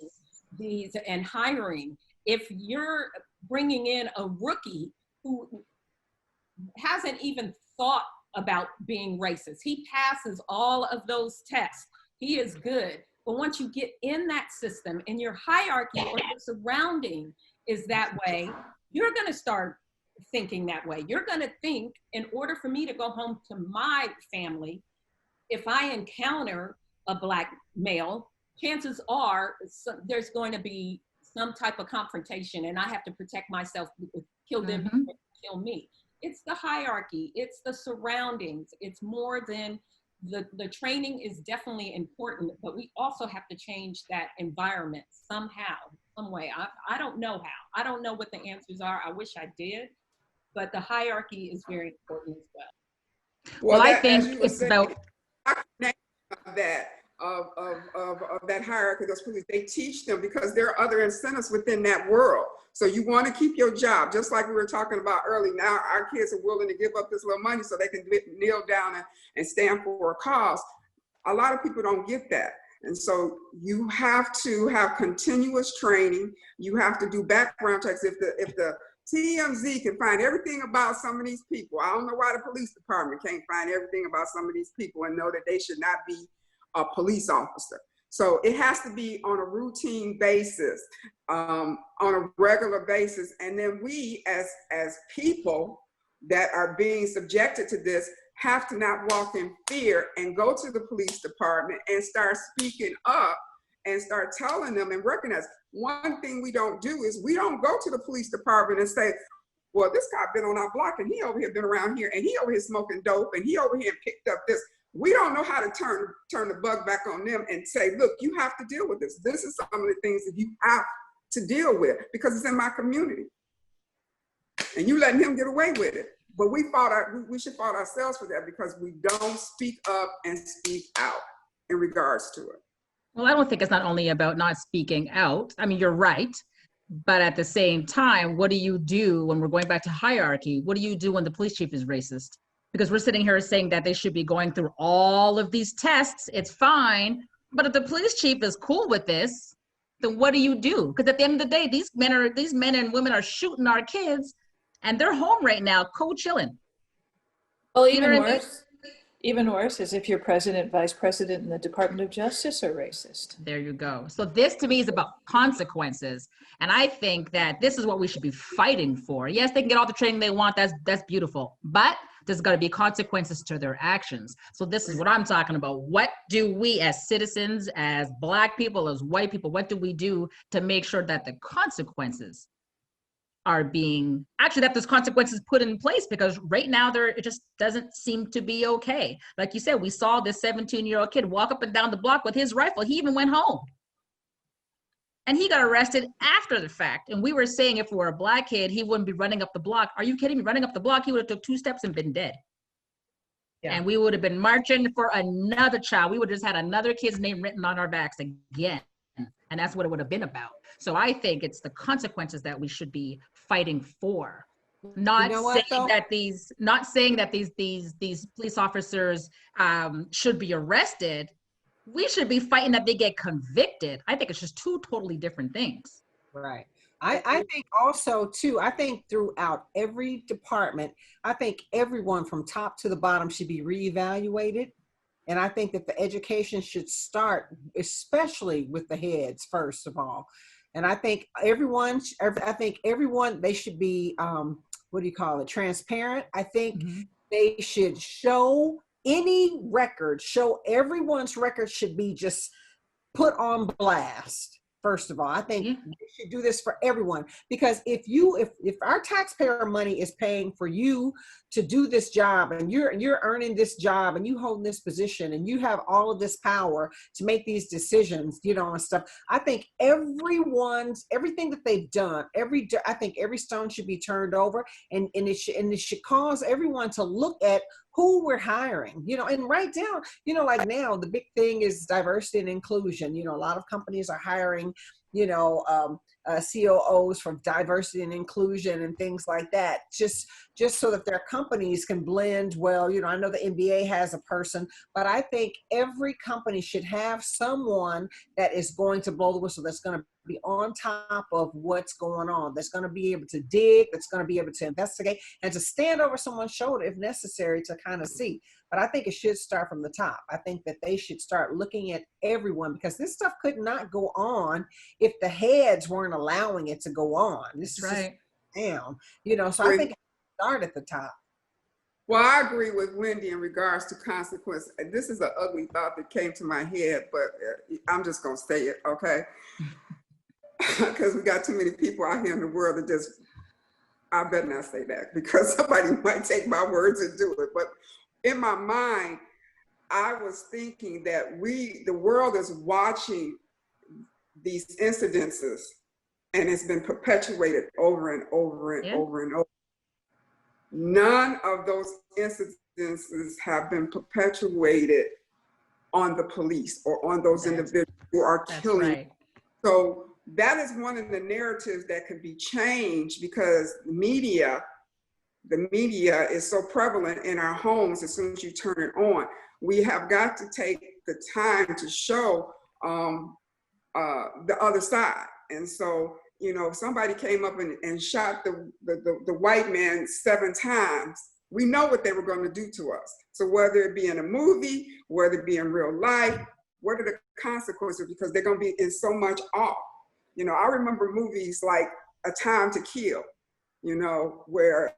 these and hiring. If you're bringing in a rookie who hasn't even thought about being racist, he passes all of those tests. He is good. But once you get in that system and your hierarchy or your surrounding is that way, you're going to start thinking that way. You're going to think, in order for me to go home to my family, if I encounter a Black male, chances are there's going to be some type of confrontation, and I have to protect myself, kill them, kill me. It's the hierarchy. It's the surroundings. It's more than the training is definitely important, but we also have to change that environment somehow, some way. I don't know how. I don't know what the answers are. I wish I did, but the hierarchy is very important as well. Well, I think it's about that of that hierarchy. Those police, they teach them because there are other incentives within that world. So you want to keep your job, just like we were talking about early. Now our kids are willing to give up this little money so they can kneel down and stand for a cause. A lot of people don't get that. And so you have to have continuous training. You have to do background checks. If the TMZ can find everything about some of these people, I don't know why the police department can't find everything about some of these people and know that they should not be a police officer. So it has to be on a routine basis, on a regular basis. And then we as people that are being subjected to this have to not walk in fear and go to the police department and start speaking up and start telling them and recognize. One thing we don't do is we don't go to the police department and say, well, this guy been on our block and he over here been around here and he over here smoking dope and he over here picked up this. We don't know how to turn the bug back on them and say, look, you have to deal with this. This is some of the things that you have to deal with because it's in my community. And you letting him get away with it. But we should fault ourselves for that because we don't speak up and speak out in regards to it. Well, I don't think it's not only about not speaking out. I mean, you're right. But at the same time, what do you do when we're going back to hierarchy? What do you do when the police chief is racist? Because we're sitting here saying that they should be going through all of these tests. It's fine. But if the police chief is cool with this, then what do you do? Because at the end of the day, these men and women are shooting our kids and they're home right now, co-chilling. Well, even worse is if your president, vice president, and the Department of Justice are racist. There you go. So this to me is about consequences. And I think that this is what we should be fighting for. Yes, they can get all the training they want. That's beautiful. But there's got to be consequences to their actions. So this is what I'm talking about. What do we as citizens, as Black people, as white people, what do we do to make sure that the consequences are being, actually that there's consequences put in place? Because right now it just doesn't seem to be okay. Like you said, we saw this 17-year-old kid walk up and down the block with his rifle. He even went home. And he got arrested after the fact. And we were saying if we were a Black kid, he wouldn't be running up the block. Are you kidding me? Running up the block, he would have took 2 steps and been dead. Yeah. And we would have been marching for another child. We would have just had another kid's name written on our backs again. And that's what it would have been about. So I think it's the consequences that we should be fighting for. Not saying that these police officers should be arrested. We should be fighting that they get convicted. I think it's just 2 totally different things. Right. I think also too, I think throughout every department, I think everyone from top to the bottom should be reevaluated. And I think that the education should start, especially with the heads, first of all. And I think everyone, they should be, transparent. I think they should show everyone's record should be just put on blast. First of all, I think we should do this for everyone, because if our taxpayer money is paying for you to do this job and you're earning this job and you hold this position and you have all of this power to make these decisions, and stuff, I think everything that they've done, I think every stone should be turned over, and it should cause everyone to look at who we're hiring, and write down, like now the big thing is diversity and inclusion. A lot of companies are hiring, COOs for diversity and inclusion and things like that, just so that their companies can blend well. I know the NBA has a person, but I think every company should have someone that is going to blow the whistle, that's going to be on top of what's going on, that's going to be able to dig, that's going to be able to investigate, and to stand over someone's shoulder if necessary to kind of see. But I think it should start from the top. I think that they should start looking at everyone, because this stuff could not go on if the heads weren't allowing it to go on. This is right. Down, so I think it should start at the top. Well, I agree with Wendy in regards to consequence. This is an ugly thought that came to my head, but I'm just going to say it, okay? Because we got too many people out here in the world that just, I better not say that, because somebody might take my words and do it. But in my mind, I was thinking that the world is watching these incidences, and it's been perpetuated over and over and over and over. None of those incidences have been perpetuated on the police or on those individuals who are killing. Right. So that is one of the narratives that could be changed, because the media is so prevalent in our homes as soon as you turn it on. We have got to take the time to show the other side. And so, you know, if somebody came up and shot the white man 7 times, we know what they were going to do to us. So whether it be in a movie, whether it be in real life, what are the consequences? Because they're going to be in so much awe. You know, I remember movies like A Time to Kill, you know, where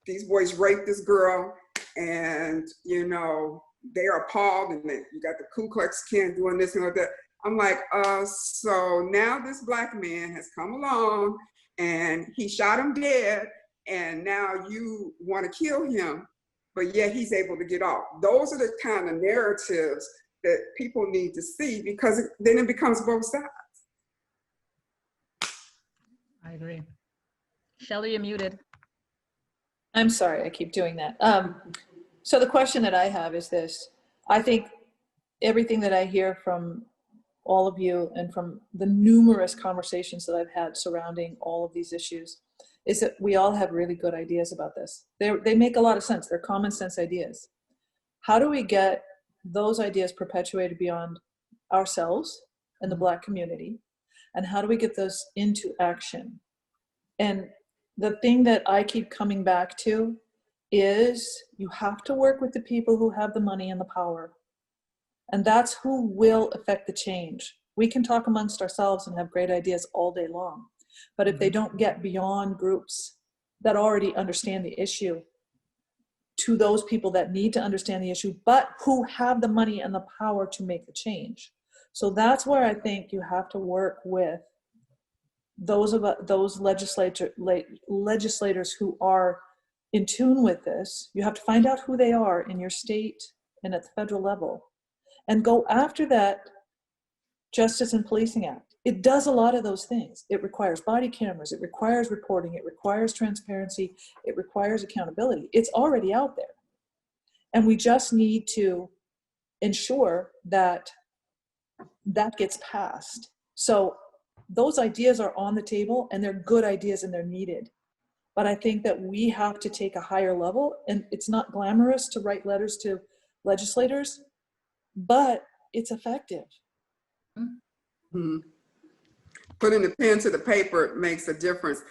these boys raped this girl and, you know, they are appalled, and then you got the Ku Klux Klan doing this and that. I'm like, so now this black man has come along and he shot him dead, and now you want to kill him, but yet he's able to get off. Those are the kind of narratives that people need to see, because then it becomes both sides. I agree. Shelly, you're muted. I'm sorry, I keep doing that. So the question that I have is this. I think everything that I hear from all of you and from the numerous conversations that I've had surrounding all of these issues is that we all have really good ideas about this. They make a lot of sense. They're common sense ideas. How do we get those ideas perpetuated beyond ourselves and the Black community? And how do we get those into action? And the thing that I keep coming back to is you have to work with the people who have the money and the power. And that's who will affect the change. We can talk amongst ourselves and have great ideas all day long. But if they don't get beyond groups that already understand the issue to those people that need to understand the issue, but who have the money and the power to make the change. So that's where I think you have to work with those legislators who are in tune with this. You have to find out who they are in your state and at the federal level, and go after that Justice and Policing Act. It does a lot of those things. It requires body cameras, it requires reporting, it requires transparency, it requires accountability. It's already out there. And we just need to ensure that that gets passed. So those ideas are on the table, and they're good ideas and they're needed. But I think that we have to take a higher level, and it's not glamorous to write letters to legislators, but it's effective. Mm-hmm. Putting the pen to the paper makes a difference.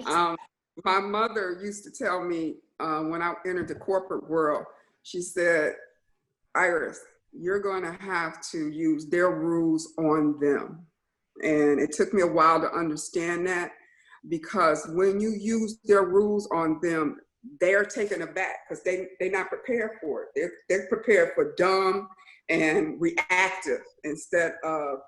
My mother used to tell me when I entered the corporate world, she said, Iris, you're going to have to use their rules on them. And it took me a while to understand that, because when you use their rules on them, they're taken aback because they're not prepared for it. They're prepared for dumb and reactive instead of,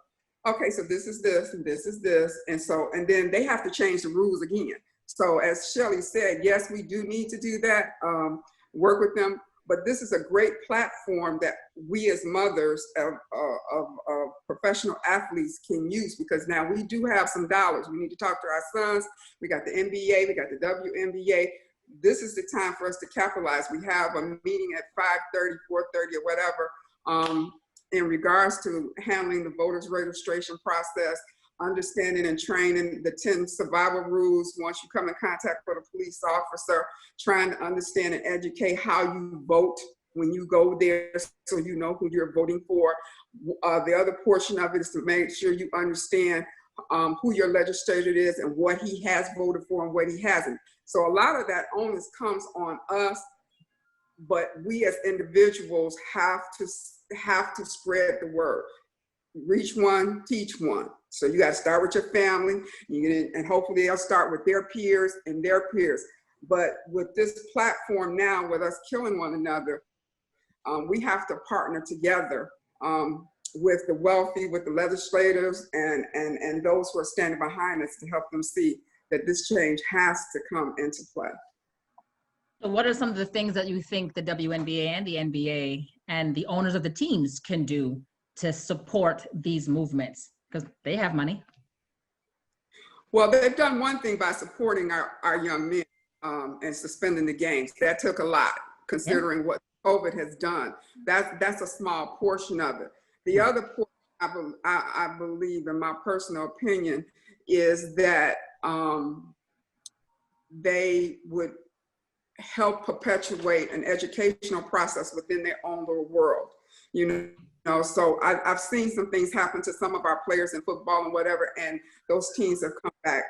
okay, so this is this and this is this. And then they have to change the rules again. So as Shelly said, yes, we do need to do that, work with them. But this is a great platform that we as mothers of professional athletes can use, because now we do have some dollars. We need to talk to our sons. We got the NBA, we got the WNBA. This is the time for us to capitalize. We have a meeting at 5:30, 4:30 or whatever in regards to handling the voters registration process, understanding and training the 10 survival rules once you come in contact with a police officer, trying to understand and educate how you vote when you go there so you know who you're voting for. The other portion of it is to make sure you understand who your legislator is and what he has voted for and what he hasn't. So a lot of that onus comes on us, but we as individuals have to spread the word. Reach one, teach one. So you got to start with your family, and hopefully they'll start with their peers and their peers. But with this platform now, with us killing one another, we have to partner together with the wealthy, with the legislators, and those who are standing behind us to help them see that this change has to come into play. So what are some of the things that you think the WNBA and the NBA and the owners of the teams can do to support these movements? Because they have money. Well, they've done one thing by supporting our young men and suspending the games. That took a lot, considering what COVID has done. That's a small portion of it. The other portion, I believe, in my personal opinion, is that they would help perpetuate an educational process within their own little world. You know, so I've seen some things happen to some of our players in football and whatever, and those teams have come back,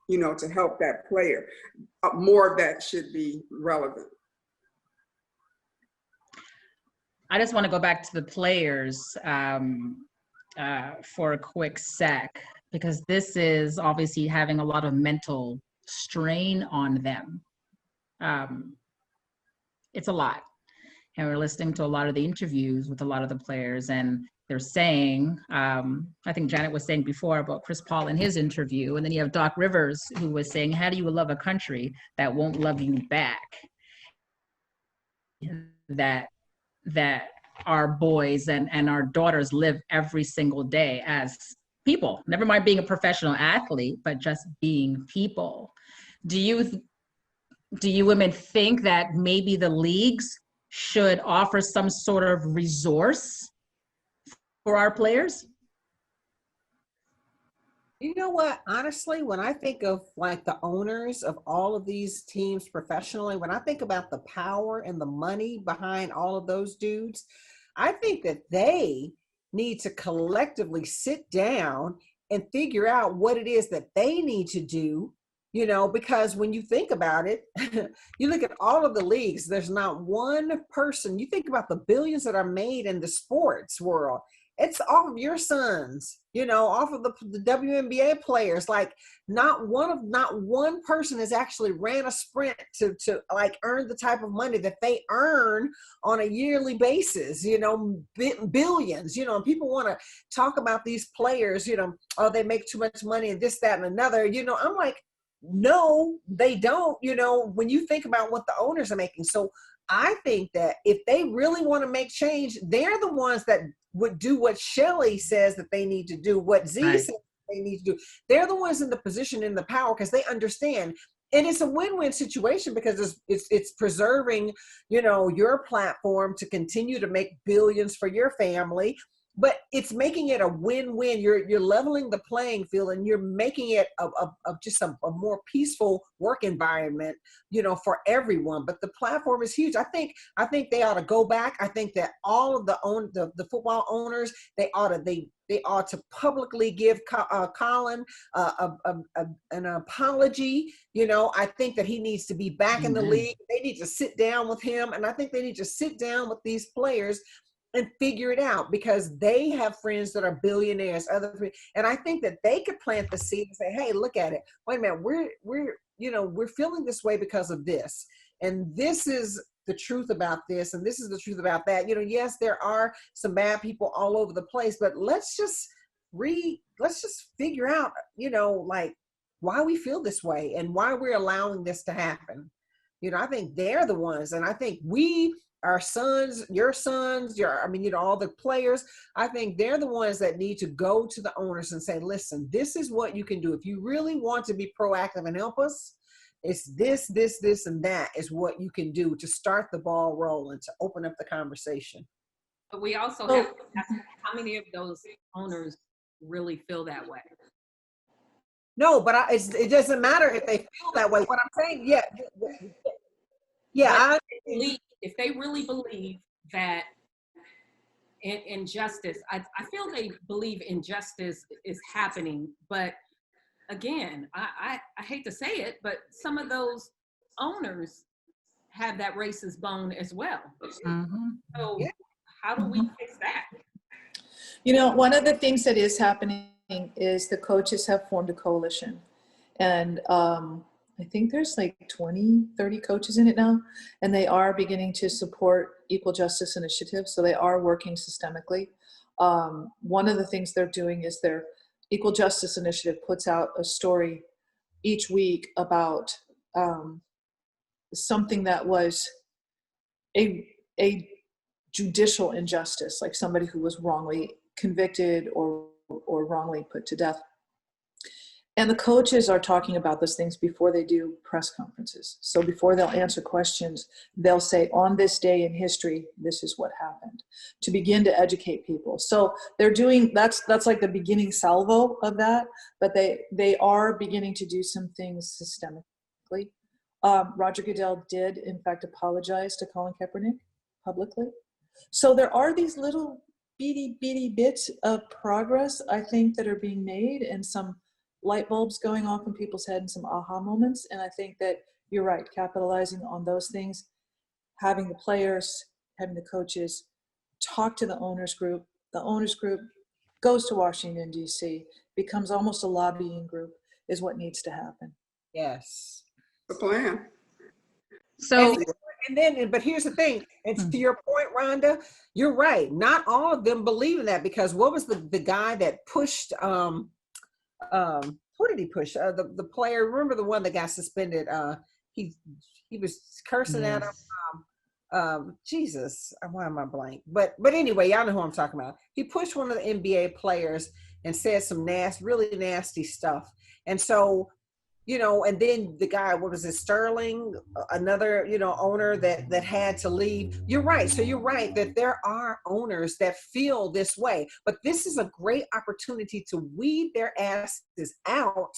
you know, to help that player. More of that should be relevant. I just want to go back to the players for a quick sec, because this is obviously having a lot of mental strain on them. It's a lot. And we're listening to a lot of the interviews with a lot of the players, and they're saying, I think Janet was saying before about Chris Paul in his interview, and then you have Doc Rivers who was saying, how do you love a country that won't love you back? That our boys and our daughters live every single day as people, never mind being a professional athlete, but just being people. Do you women think that maybe the leagues should offer some sort of resource for our players? You know what? Honestly, when I think of like the owners of all of these teams professionally, when I think about the power and the money behind all of those dudes, I think that they need to collectively sit down and figure out what it is that they need to do, you know, because when you think about it, you look at all of the leagues, there's not one person, you think about the billions that are made in the sports world, it's off of your sons, you know, off of the WNBA players. Like not one person has actually ran a sprint to like earn the type of money that they earn on a yearly basis, you know, billions, you know, and people want to talk about these players, you know, oh, they make too much money and this, that, and another, you know, I'm like, no, they don't, you know, when you think about what the owners are making. So I think that if they really want to make change, they're the ones that would do what Shelly says that they need to do, what Z Right. says they need to do. They're the ones in the position, in the power, because they understand. And it's a win-win situation because it's preserving, you know, your platform to continue to make billions for your family, but it's making it a win-win. You're leveling the playing field, and you're making it just a more peaceful work environment, you know, for everyone. But the platform is huge. I think they ought to go back. I think that all of the football owners, they ought to publicly give Colin an apology. You know, I think that he needs to be back in the league. They need to sit down with him, and I think they need to sit down with these players and figure it out, because they have friends that are billionaires, and I think that they could plant the seed and say, hey, look at it. Wait a minute, we're feeling this way because of this. And this is the truth about this, and this is the truth about that. You know, yes, there are some bad people all over the place, but let's just figure out, you know, like why we feel this way and why we're allowing this to happen. You know, I think they're the ones, and I think our sons, your sons, all the players, I think they're the ones that need to go to the owners and say, listen, this is what you can do. If you really want to be proactive and help us, it's this, and that is what you can do to start the ball rolling, to open up the conversation. But we also have to ask how many of those owners really feel that way. No, but it doesn't matter if they feel that way. What I'm saying, If they really believe that injustice, I feel they believe injustice is happening. But again, I hate to say it, but some of those owners have that racist bone as well. Mm-hmm. So how do we fix that? You know, one of the things that is happening is the coaches have formed a coalition, and I think there's like 20, 30 coaches in it now, and they are beginning to support equal justice initiatives. So they are working systemically. One of the things they're doing is their equal justice initiative puts out a story each week about something that was a judicial injustice, like somebody who was wrongly convicted or wrongly put to death. And the coaches are talking about those things before they do press conferences. So before they'll answer questions, they'll say, on this day in history, this is what happened, to begin to educate people. So they're doing, that's like the beginning salvo of that, but they are beginning to do some things systemically. Roger Goodell did, in fact, apologize to Colin Kaepernick publicly. So there are these little bitty bits of progress, I think, that are being made, and some light bulbs going off in people's head and some aha moments. And I think that you're right, capitalizing on those things, having the players, having the coaches talk to the owners group. The owners group goes to Washington, D.C., becomes almost a lobbying group, is what needs to happen. Yes. The plan. So, But here's the thing, and to your point, Rhonda, you're right. Not all of them believe in that, because what was the guy that pushed, who did he push? The player, remember the one that got suspended? He was cursing at him. Jesus, why am I blank? But anyway, y'all know who I'm talking about. He pushed one of the NBA players and said some really nasty stuff. And so, and then the guy, what was it, Sterling, another, owner that had to leave. You're right. So you're right that there are owners that feel this way, but this is a great opportunity to weed their asses out.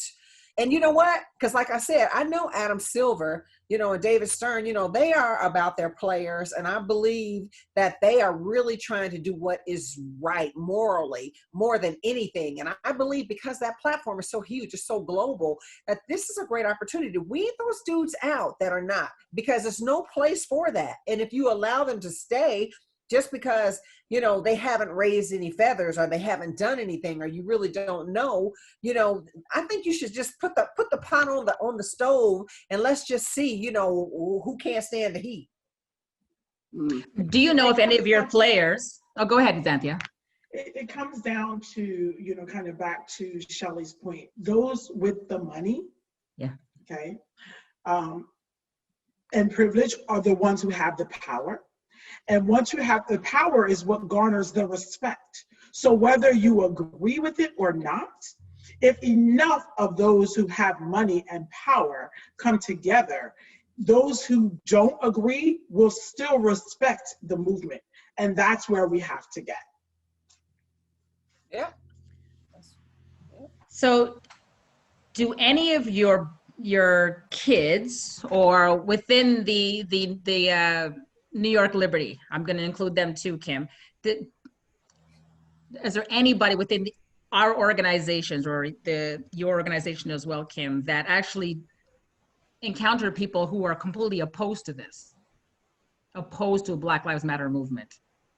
And you know what? Because like I said, I know Adam Silver, and David Stern, they are about their players. And I believe that they are really trying to do what is right morally more than anything. And I believe because that platform is so huge, it's so global, that this is a great opportunity to weed those dudes out that are not, because there's no place for that. And if you allow them to stay, just because, they haven't raised any feathers or they haven't done anything, or you really don't know, I think you should just put the pot on the stove and let's just see, who can't stand the heat. do you know if any of your players, go ahead, Zanthia. It comes down to, kind of back to Shelly's point, those with the money, okay, and privilege are the ones who have the power. And once you have the power is what garners the respect. So whether you agree with it or not, if enough of those who have money and power come together, those who don't agree will still respect the movement. And that's where we have to get. Yeah. So do any of your kids, or within the New York Liberty, I'm going to include them too, Kym, is there anybody within our organizations, or your organization as well, Kym, that actually encounter people who are completely opposed to this, opposed to a Black Lives Matter movement?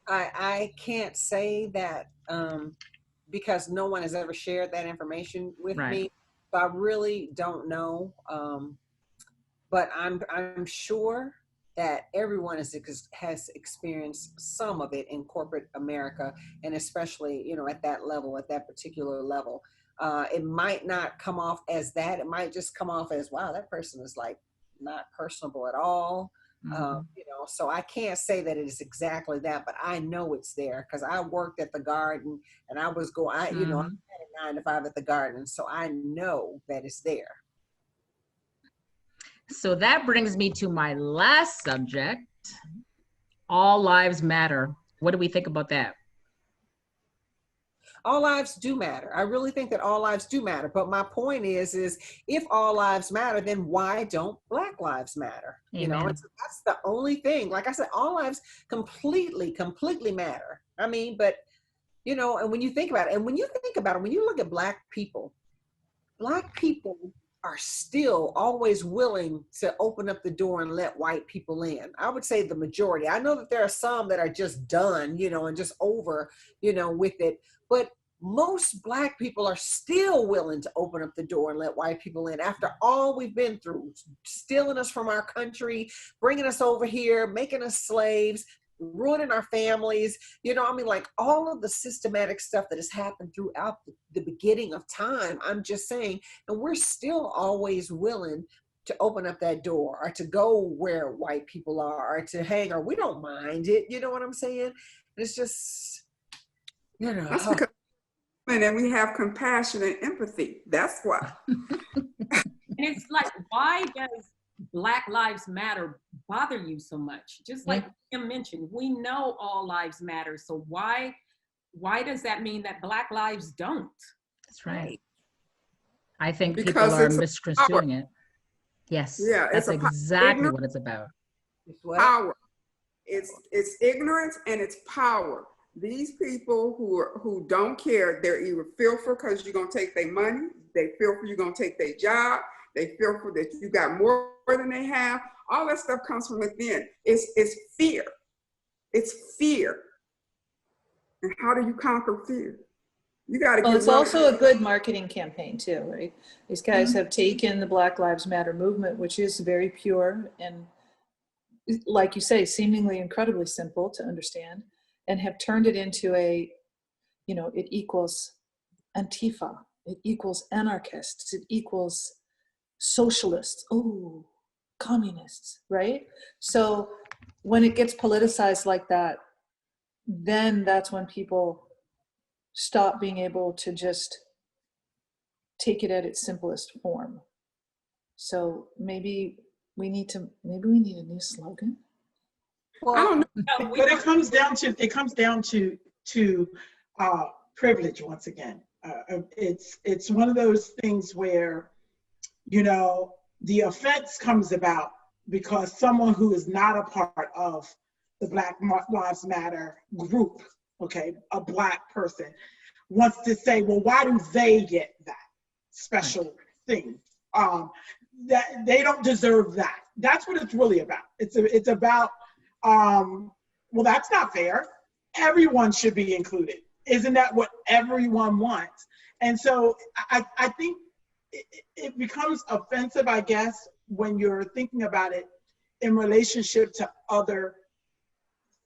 I can't say that because no one has ever shared that information with me. So I really don't know. But I'm sure that everyone has experienced some of it in corporate America, and especially, at that level, at that particular level. It might not come off as that. It might just come off as, wow, that person is like not personable at all. So I can't say that it is exactly that, but I know it's there because I worked at the Garden, and I was I had a 9 to 5 at the Garden, so I know that it's there. So that brings me to my last subject, all lives matter. What do we think about that? All lives do matter. I really think that all lives do matter. But my point is if all lives matter, then why don't Black lives matter? Amen. That's the only thing. Like I said, all lives completely matter. I mean, but, and when you think about it, when you look at Black people are still always willing to open up the door and let white people in. I would say the majority. I know that there are some that are just done, and just over, with it. But most Black people are still willing to open up the door and let white people in after all we've been through, stealing us from our country, bringing us over here, making us slaves, ruining our families, like all of the systematic stuff that has happened throughout the beginning of time. I'm just saying, and we're still always willing to open up that door or to go where white people are or to hang, or we don't mind it. You know what I'm saying? It's just, That's because, and we have compassion and empathy. That's why. And it's like, why does Black Lives Matter bother you so much? Just like Kym mentioned, we know all lives matter. So why does that mean that Black lives don't? That's right. I think because people are misconstruing it. Yes. Yeah, that's exactly what it's about. Power. It's ignorance and it's power. these people who don't care, they're either fearful because you're gonna take their money, they fearful you're gonna take their job, they fearful that you got more than they have. All that stuff comes from within. It's fear. It's fear. And how do you conquer fear? You got to. Well, it's also a good marketing campaign too, right? These guys have taken the Black Lives Matter movement, which is very pure and, like you say, seemingly incredibly simple to understand, and have turned it into a, you know, it equals Antifa, it equals anarchists, it equals socialists, oh, communists, right? So when it gets politicized like that, then that's when people stop being able to just take it at its simplest form. So maybe we need a new slogan. Well, I don't know. But it comes down to privilege once again. It's one of those things where, you know, the offense comes about because someone who is not a part of the Black Lives Matter group, okay, a Black person, wants to say, well, why do they get that special thing? That they don't deserve that. That's what it's really about. It's about, well, that's not fair. Everyone should be included. Isn't that what everyone wants? And so I think it becomes offensive, I guess, when you're thinking about it in relationship to other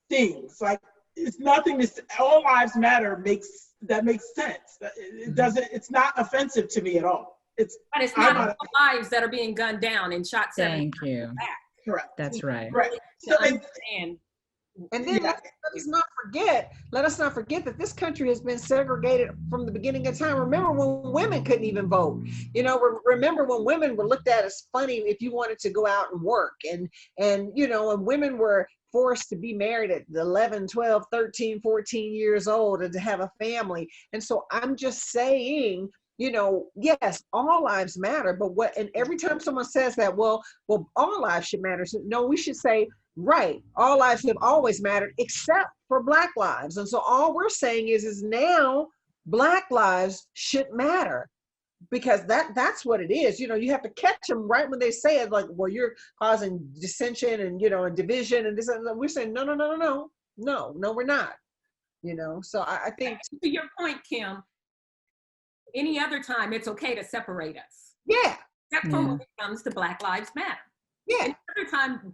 things. Like, it's nothing to say, all lives matter makes sense. It doesn't, it's not offensive to me at all. But it's not all lives that are being gunned down and shot. Thank you. Back. Correct. That's right. Right. So, and then let us not forget that this country has been segregated from the beginning of time. Remember when women couldn't even vote? You know, remember when women were looked at as funny if you wanted to go out and work, and you know, and women were forced to be married at 11, 12, 13, 14 years old and to have a family. And so I'm just saying, you know, yes, all lives matter, but and every time someone says that, well, all lives should matter. So, no, we should say, right, all lives have always mattered except for Black lives. And so all we're saying is now Black lives should matter, because that's what it is. You know, you have to catch them right when they say it, like, well, you're causing dissension and, you know, and division and this, and we're saying, no, we're not, you know. So I think, to your point, Kym, any other time it's okay to separate us. Yeah. Except for when it comes to Black Lives Matter. Yeah. Any other time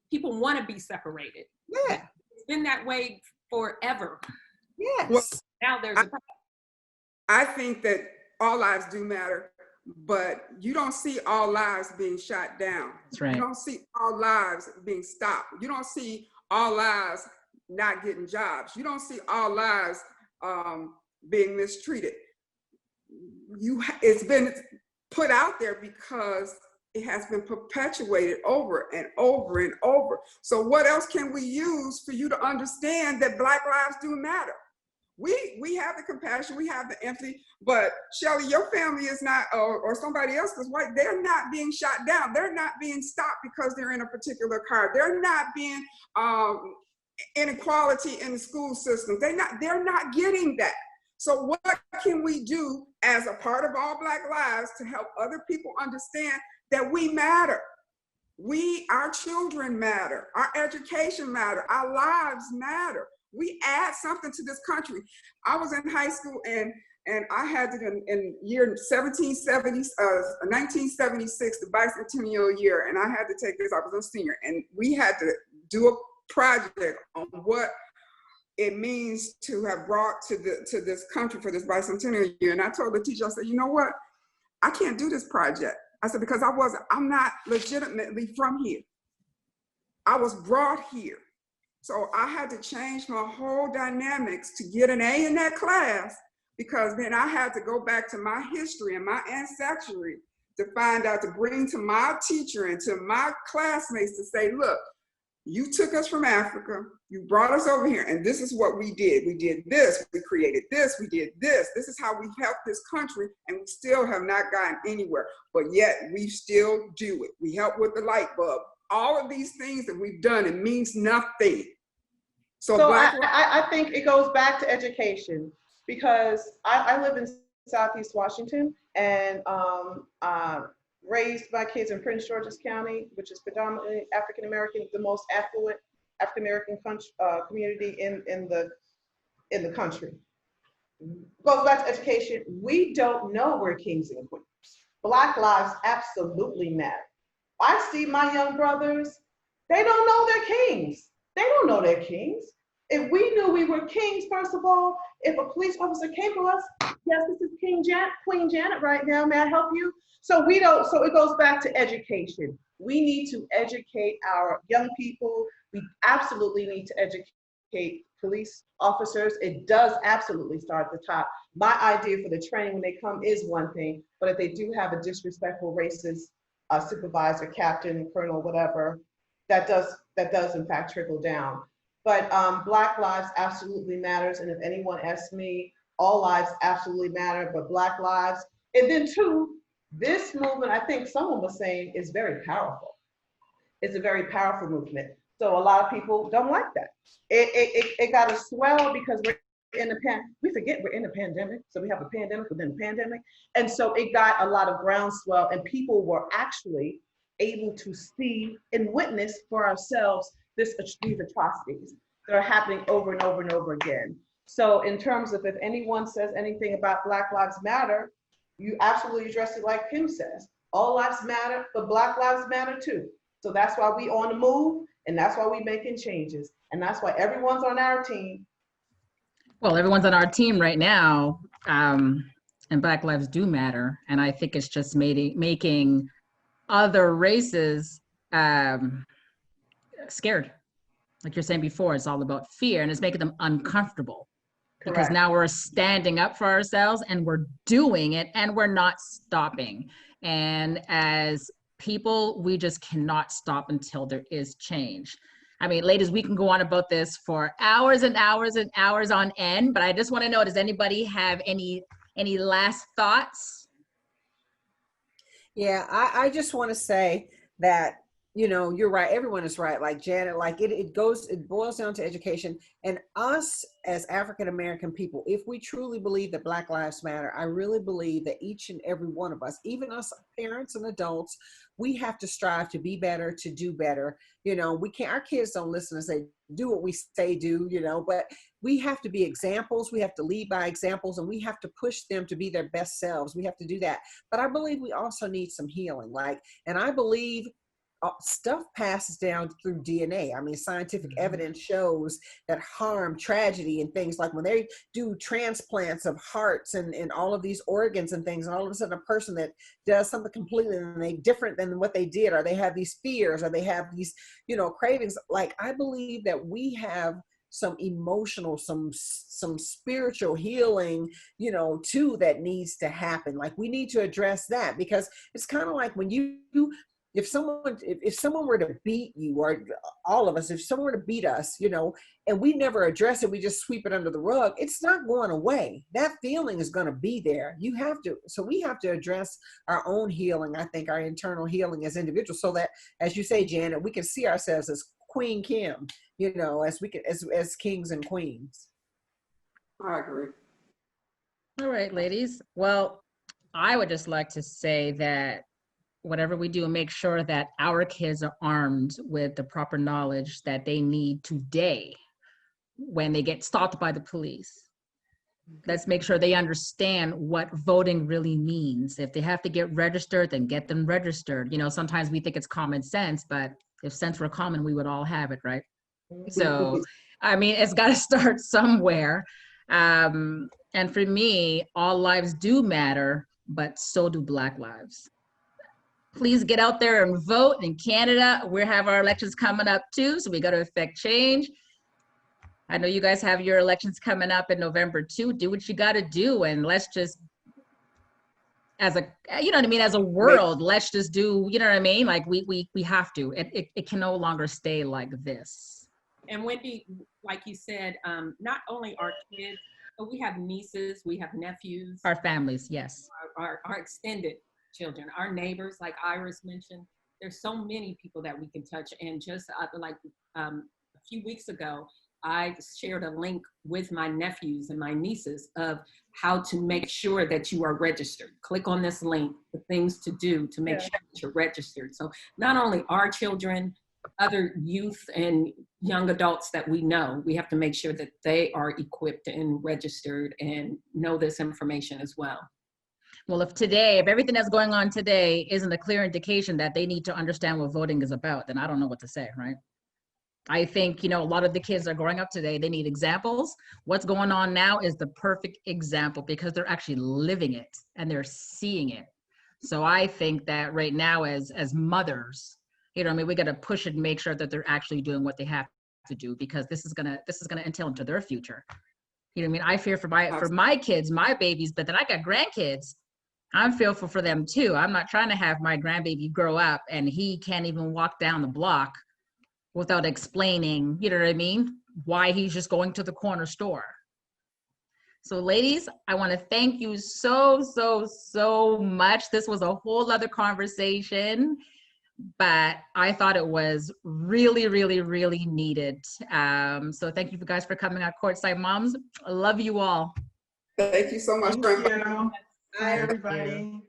people want to be separated. Yeah. It's been that way forever. Yes. Well, now there's a problem. I think that all lives do matter, but you don't see all lives being shot down. That's right. You don't see all lives being stopped. You don't see all lives not getting jobs. You don't see all lives being mistreated. It's been put out there because it has been perpetuated over and over and over. So what else can we use for you to understand that Black lives do matter? We have the compassion, we have the empathy, but Shelly, your family is not, or somebody else is white, they're not being shot down. They're not being stopped because they're in a particular car. They're not being inequality in the school system. They're not getting that. So what can we do as a part of All Black Lives to help other people understand that we matter? Our children matter, our education matter, our lives matter. We add something to this country. I was in high school and I had to, in year 1976, the bicentennial year, and I had to take this, I was a senior, and we had to do a project on what it means to have brought to this country for this bicentennial year. And I told the teacher, I said, you know what? I can't do this project. I said, because I'm not legitimately from here. I was brought here. So I had to change my whole dynamics to get an A in that class, because then I had to go back to my history and my ancestry to find out, to bring to my teacher and to my classmates to say, look, you took us from Africa, you brought us over here, and this is what we did. We did this, we created this, we did this. This is how we helped this country, and we still have not gotten anywhere, but yet we still do it. We help with the light bulb. All of these things that we've done, it means nothing. So I think it goes back to education, because I live in Southeast Washington, and raised my kids in Prince George's County, which is predominantly African American, the most affluent African American community in the country. Goes back to education. We don't know we're kings and queens. Black lives absolutely matter. I see my young brothers, they don't know they're kings. They don't know they're kings. If we knew we were kings, first of all, if a police officer came to us, yes, this is Queen Janet right now, may I help you? So we don't, so it goes back to education. We need to educate our young people. We absolutely need to educate police officers. It does absolutely start at the top. My idea for the training when they come is one thing, but if they do have a disrespectful racist supervisor, captain, colonel, whatever, that does in fact trickle down. But Black lives absolutely matters. And if anyone asks me, all lives absolutely matter, but Black lives. And then two, this movement, I think someone was saying, is very powerful. It's a very powerful movement. So a lot of people don't like that. It got a swell because we forget we're in a pandemic. So we have a pandemic within a pandemic. And so it got a lot of groundswell, and people were actually able to see and witness for ourselves these atrocities that are happening over and over and over again. So in terms of if anyone says anything about Black Lives Matter, you absolutely address it like Kym says. All lives matter, but Black lives matter too. So that's why we on the move, and that's why we making changes. And that's why everyone's on our team. Well, everyone's on our team right now, and Black lives do matter. And I think it's just making other races scared. Like you're saying before, it's all about fear, and it's making them uncomfortable. Correct. Because now we're standing up for ourselves, and we're doing it, and we're not stopping. And as people, we just cannot stop until there is change. I mean, ladies, we can go on about this for hours and hours and hours on end, but I just want to know, does anybody have any last thoughts? Yeah, I just want to say that, you know, you're right. Everyone is right. Like Janet, like it boils down to education. And us as African-American people, if we truly believe that Black Lives Matter, I really believe that each and every one of us, even us parents and adults, we have to strive to be better, to do better. You know, we can't, our kids don't listen and say, do what we say do, you know, but we have to be examples. We have to lead by examples, and we have to push them to be their best selves. We have to do that. But I believe we also need some healing. And I believe stuff passes down through DNA. I mean, scientific evidence shows that harm, tragedy, and things like when they do transplants of hearts and all of these organs and things, and all of a sudden a person that does something completely different than what they did, or they have these fears, or they have these, you know, cravings. Like, I believe that we have some emotional, some spiritual healing, you know, too, that needs to happen. Like, we need to address that, because it's kind of like when if someone were to beat you, or all of us, if someone were to beat us, you know, and we never address it, we just sweep it under the rug, it's not going away. That feeling is going to be there. So we have to address our own healing. I think our internal healing as individuals, so that, as you say, Janet, we can see ourselves as Queen Kym, you know, as kings and queens. I agree. All right, ladies. Well, I would just like to say that whatever we do, make sure that our kids are armed with the proper knowledge that they need today when they get stopped by the police. Let's make sure they understand what voting really means. If they have to get registered, then get them registered. You know, sometimes we think it's common sense, but if sense were common, we would all have it, right? So, I mean, it's got to start somewhere. And for me, all lives do matter, but so do Black lives. Please get out there and vote. In Canada, we have our elections coming up too, so we got to affect change. I know you guys have your elections coming up in November too. Do what you got to do, and let's just, as a, you know what I mean, as a world, let's just do, you know what I mean? Like we have to. It can no longer stay like this. And Wendy, like you said, not only our kids, but we have nieces, we have nephews. Our families, yes. Our extended children, our neighbors, like Iris mentioned. There's so many people that we can touch. And just like a few weeks ago, I shared a link with my nephews and my nieces of how to make sure that you are registered. Click on this link, the things to do to make sure that you're registered. So not only our children, other youth and young adults that we know, we have to make sure that they are equipped and registered and know this information as well. Well, if everything that's going on today isn't a clear indication that they need to understand what voting is about, then I don't know what to say, right? I think, a lot of the kids that are growing up today, they need examples. What's going on now is the perfect example because they're actually living it and they're seeing it. So I think that right now as mothers, we got to push it and make sure that they're actually doing what they have to do, because this is gonna entail into their future. I fear for my kids, my babies, but then I got grandkids. I'm fearful for them too. I'm not trying to have my grandbaby grow up and he can't even walk down the block without explaining, why he's just going to the corner store. So ladies, I want to thank you so, so, so much. This was a whole other conversation, but I thought it was really, really, really needed. So thank you guys for coming on Courtside Moms. I love you all. Thank you so much. Thank you. Bye, everybody.